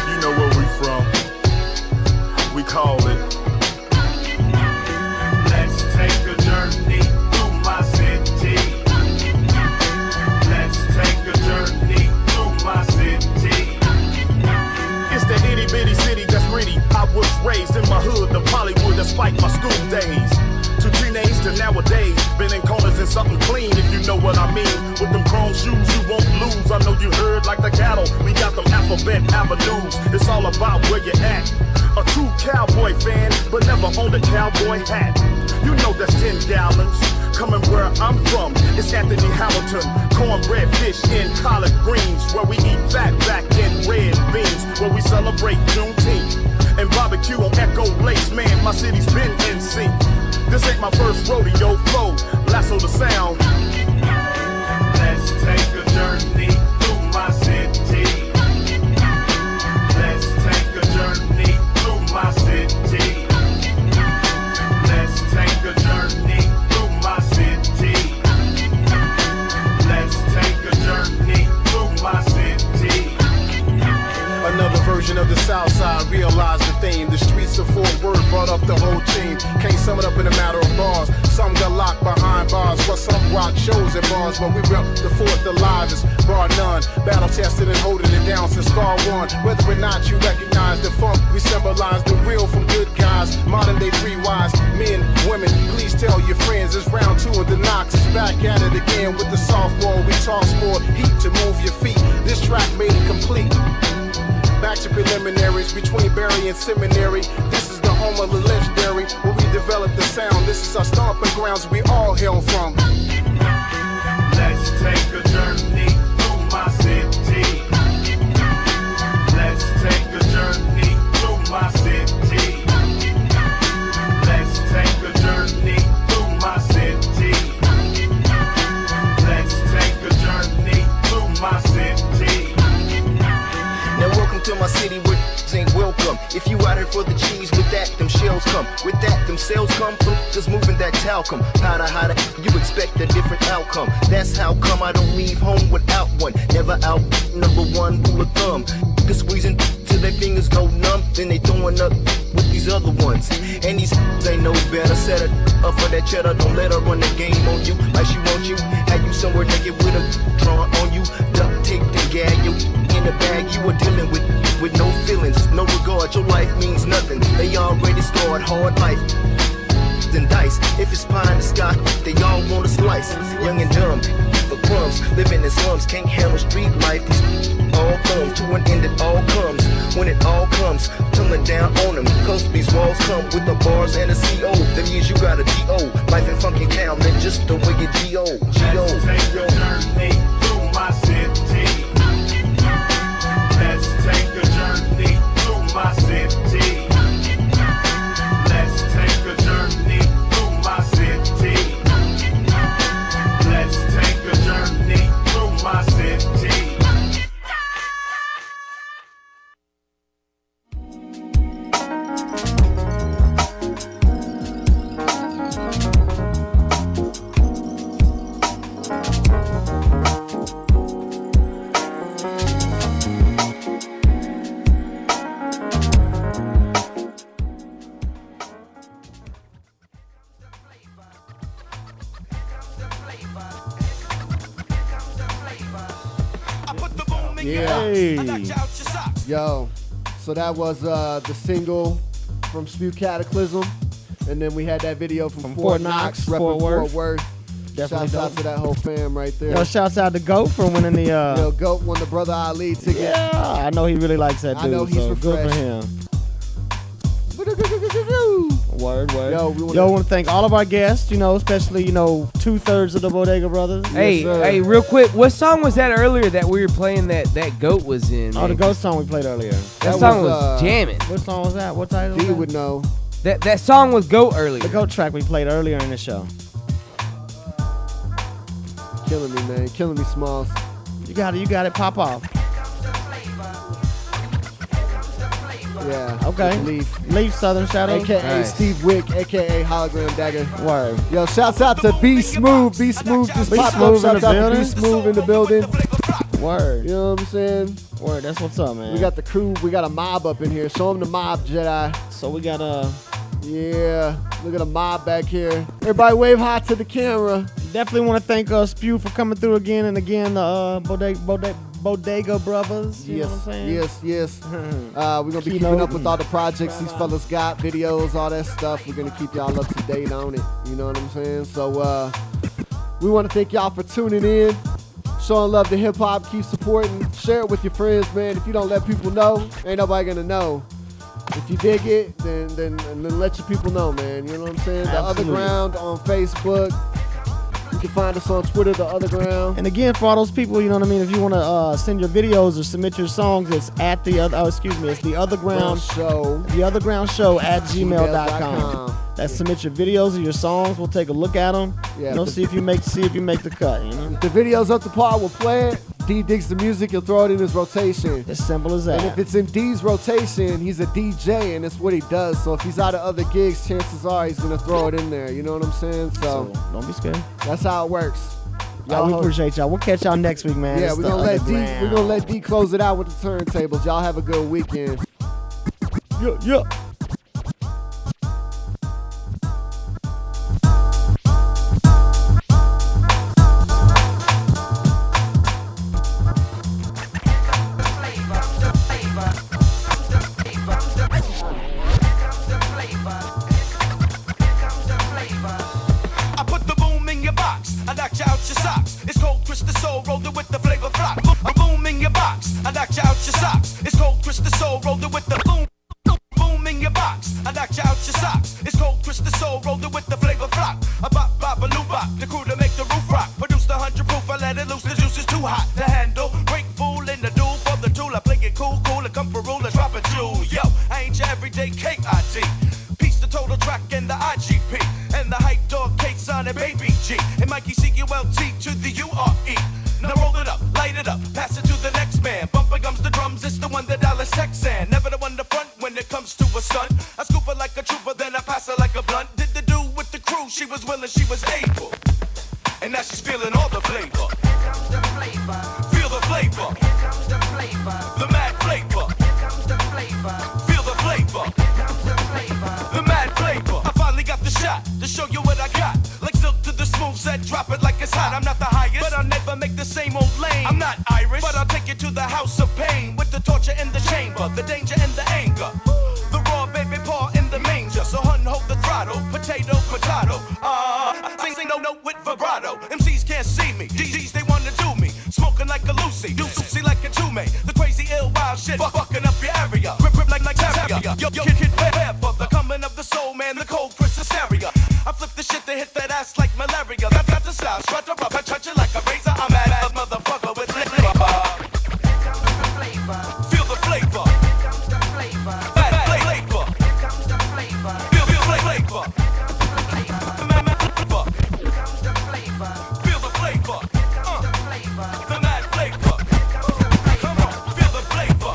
You know where we from. We call it. Let's take a journey through my city. Let's take a journey through my city. It's the itty bitty city that's gritty. I was raised in my hood, the Hollywood that spiked my school days. To teenage to nowadays, been in corners in something clean, if you know what I mean. With them chrome shoes, you won't lose. I know you heard like the cattle, we got them alphabet avenues. It's all about where you at. A true cowboy fan, but never owned a cowboy hat. You know that's 10 gallons. Coming where I'm from, it's Anthony Hamilton. Cornbread fish in collard greens, where we eat fat back in red beans, where we celebrate Juneteenth. And barbecue on Echo Lakes, man, my city's been in sync. This ain't my first rodeo flow, lasso the sound. Let's take a journey through my city. Let's take a journey through my city. Let's take a journey through my city. Let's take a journey through my city. Another version of the South Side, real bars, but we rep the fourth, the livest, bar none. Battle tested and holding it down since scar one. Whether or not you recognize the funk, we symbolize the real from good guys. Modern day free wise men, women, please tell your friends it's round two of the knocks. It's back at it again with the softball. We toss more heat to move your feet. This track made it complete. Back to preliminaries between Barry and Seminary. This is the home of the legendary, where we develop the sound. This is our stomping grounds we all hail from. Let's take a journey through my city. Let's take a journey through my city. Let's take a journey through my city. Let's take a journey through my city. Now welcome to my city where ain't welcome. If you out here for the cheese, with that them shells come. With that them sales come from just moving that talcum. Powder hotter, you expect a different outcome. That's how come I don't leave home without one. Never out number one rule of thumb. Just squeezing till their fingers go numb, then they throwing up with these other ones. And these ain't no better. Set her up for that cheddar. Don't let her run the game on you like she want you. Have you somewhere naked with a drawn on you. Duct tape and gag you in the bag you are dealing with no feelings, no regard. Your life means nothing. They already scored hard life. Then dice. If it's pie in the sky, they all want a slice. Young and dumb, for crumbs, living in slums, can't handle street life. These all come to an end. It all comes when it all comes tumbling down on them. Cause these walls come with the bars and a CO. That means you got a DO. Life in funky town, then just the way you GO. Let's take a journey through my city. Let's take a journey through my city. Let's take a journey through my city. Let's take a journey through my city. Yeah. Hey. Yo, so that was the single from Spew Cataclysm, and then we had that video from Fort Knox, repping Fort Worth. Definitely shouts out to that whole fam right there. Yo, shouts out to Goat for winning the. Yo, Goat won the Brother Ali ticket. Yeah, I know he really likes that dude. I know he's so refreshed. good for him. Word. Yo, want to thank all of our guests, especially, 2/3 of the Bodega Brothers. Hey, real quick, what song was that earlier that we were playing that Goat was in? Oh, the Goat song we played earlier. That song was jamming. What song was that? What title was he that? would know. That song was Goat earlier. The Goat track we played earlier in the show. Killing me, man. Killing me, Smalls. You got it. Pop off. Yeah. Okay. Leaf Southern Shadow. AKA Nice. Steve Wick, AKA Hologram Dagger. Word. Yo, shouts out to Be Smooth. Be Smooth just Be popped Smooth up. in Shouts the out to Be building. Smooth in the building. Word. You know what I'm saying? Word. That's what's up, man. We got the crew. We got a mob up in here. Show them the mob, Jedi. So we got Yeah. Look at a mob back here. Everybody wave hi to the camera. Definitely want to thank Spew for coming through again and again. The Bodega Brothers. You know what I'm saying? Yes. We're going to be keeping up with all the projects these fellas got, videos, all that stuff. We're going to keep y'all up to date on it. You know what I'm saying? So we want to thank y'all for tuning in, showing love to hip-hop. Keep supporting. Share it with your friends, man. If you don't let people know, ain't nobody going to know. If you dig it, then let your people know, man. You know what I'm saying? Absolutely. The OtherGround on Facebook. You can find us on Twitter, The OtherGround. And again, for all those people, you know what I mean, if you want to send your videos or submit your songs, it's at the OtherGround Show. The OtherGround Show at gmail.com. That's submit your videos or your songs. We'll take a look at them. Yeah, see if you make the cut. If the video's up to par, we'll play it. D digs the music, he'll throw it in his rotation. As simple as that. And if it's in D's rotation, he's a DJ, and it's what he does. So if he's out of other gigs, chances are he's gonna throw it in there. You know what I'm saying? So don't be scared. That's how it works. Y'all, we appreciate y'all. We'll catch y'all next week, man. Yeah, we're gonna let D close it out with the turntables. Y'all have a good weekend. Yeah. twist the soul, roll it with the flavor flock. A bop, bop, a loop bop, the crew to make the roof rock. Produced 100 proof, I let it loose, the juice is too hot to handle. Break fool in the duel for the tool, I play it cool, cool, and come for rule, and drop a jewel. Yo, I ain't your everyday K.I.D. Piece the total track and the IGP. And the hype dog, K-Son and Baby G. And Mikey C-U-L-T to the U-R-E. Now roll it up, light it up, pass it to the next man. Bumper gums the drums, it's the one that Dallas Texan. Never the one to front when it comes to a stunt. I scoop her like a trooper, then I pass her like a blunt. Did the do with the crew, she was willing, she was able. And now she's feeling all the flavor. Feel the flavor. The mad flavor. Feel the flavor. The mad flavor. I finally got the shot to show you what I got. Like silk to the smooth set, drop it like it's hot. I'm not the highest, but I'll never make the same old lane. I'm not Irish, but I'll take you to the house of pain. With the torture in the chamber, the danger and the anger. The raw baby paw in the manger. So hun, hold the throttle. Potato, potato. Sing no note with vibrato. MCs can't see me. DJs they wanna do me. Smoking like a Lucy. Do Lucy like a Tume. The crazy ill wild shit. Fucking up your area. Rip like terrier. Yo, kid, prepare for the coming of the soul man. The cold Chris hysteria. I flip the shit to hit that ass like malaria. Got the style. Strut the rubber. Touch it like a razor. I'm at motherfucker with flavor. Feel the flavor. Bad flavor. Feel flavor. Feel the flavor. The mad flavor. Come on, feel the flavor.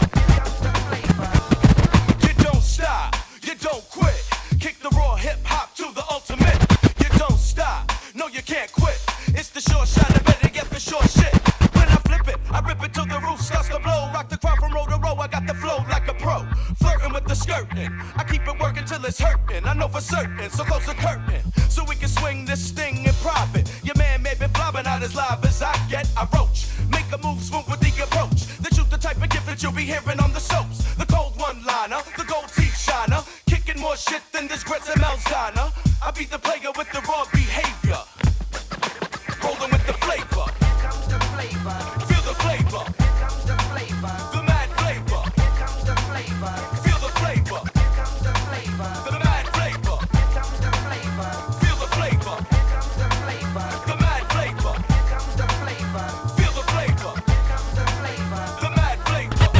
You don't stop, you don't quit. Kick the raw hip hop to the ultimate. You don't stop, no you can't quit. It's the short shot, I better get the short shit. When I flip it, I rip it till the roof starts to blow. Rock the crowd from row to row, I got the flow like a pro. Flirting with the skirting, I keep it working till it's hurting. I know for certain, so close the curtain. So we can swing this thing in private. Your man may be flopping out as live as I get. I roach, make a move smooth with the approach. The truth, the type of gift that you'll be hearing on the soaps. The cold one-liner, the gold teeth shiner. Kicking more shit than this Grits and Mel's diner. I beat the player with the raw behavior. Rolling with the flavor. Feel the flavor. The mad flavor. Feel the flavor. The mad flavor. Feel the flavor. The mad flavor. Feel the flavor. The mad flavor.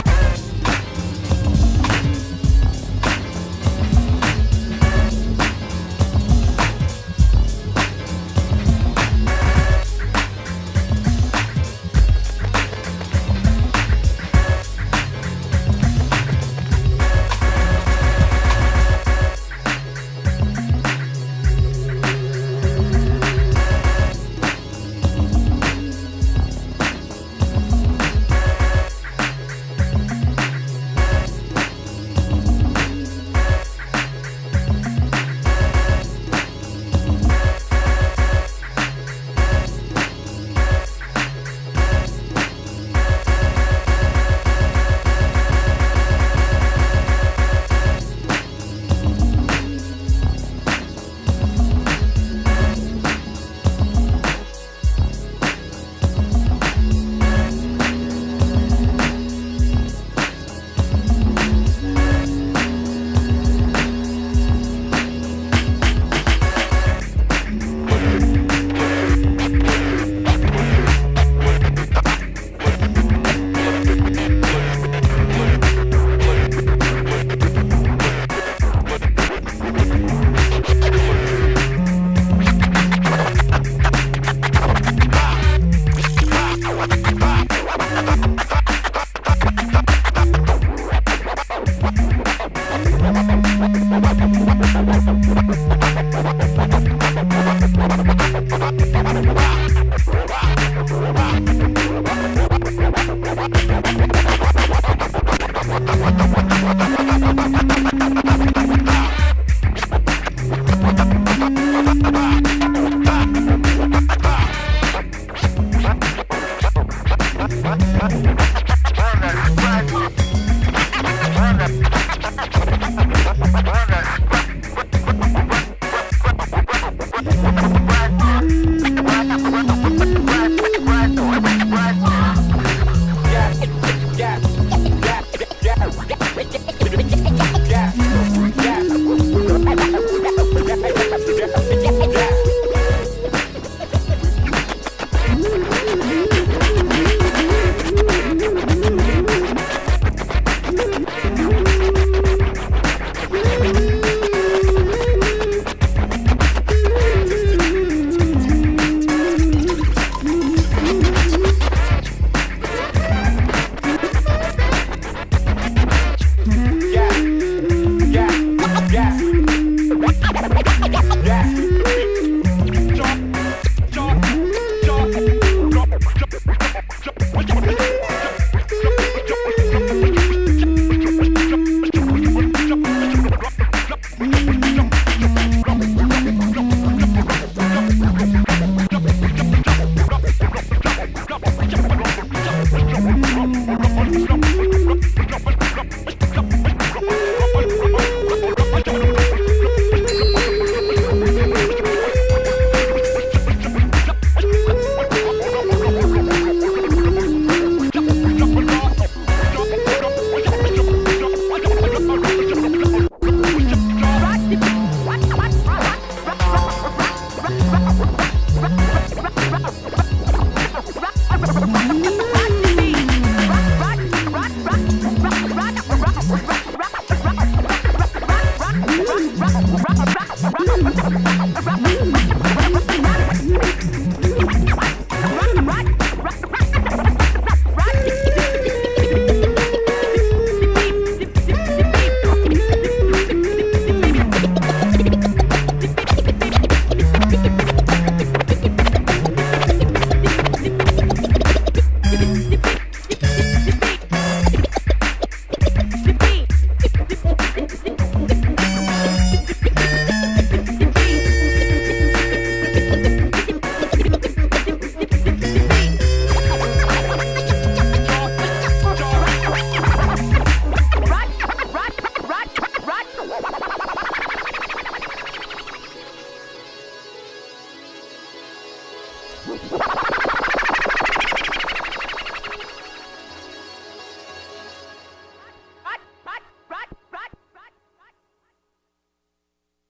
What?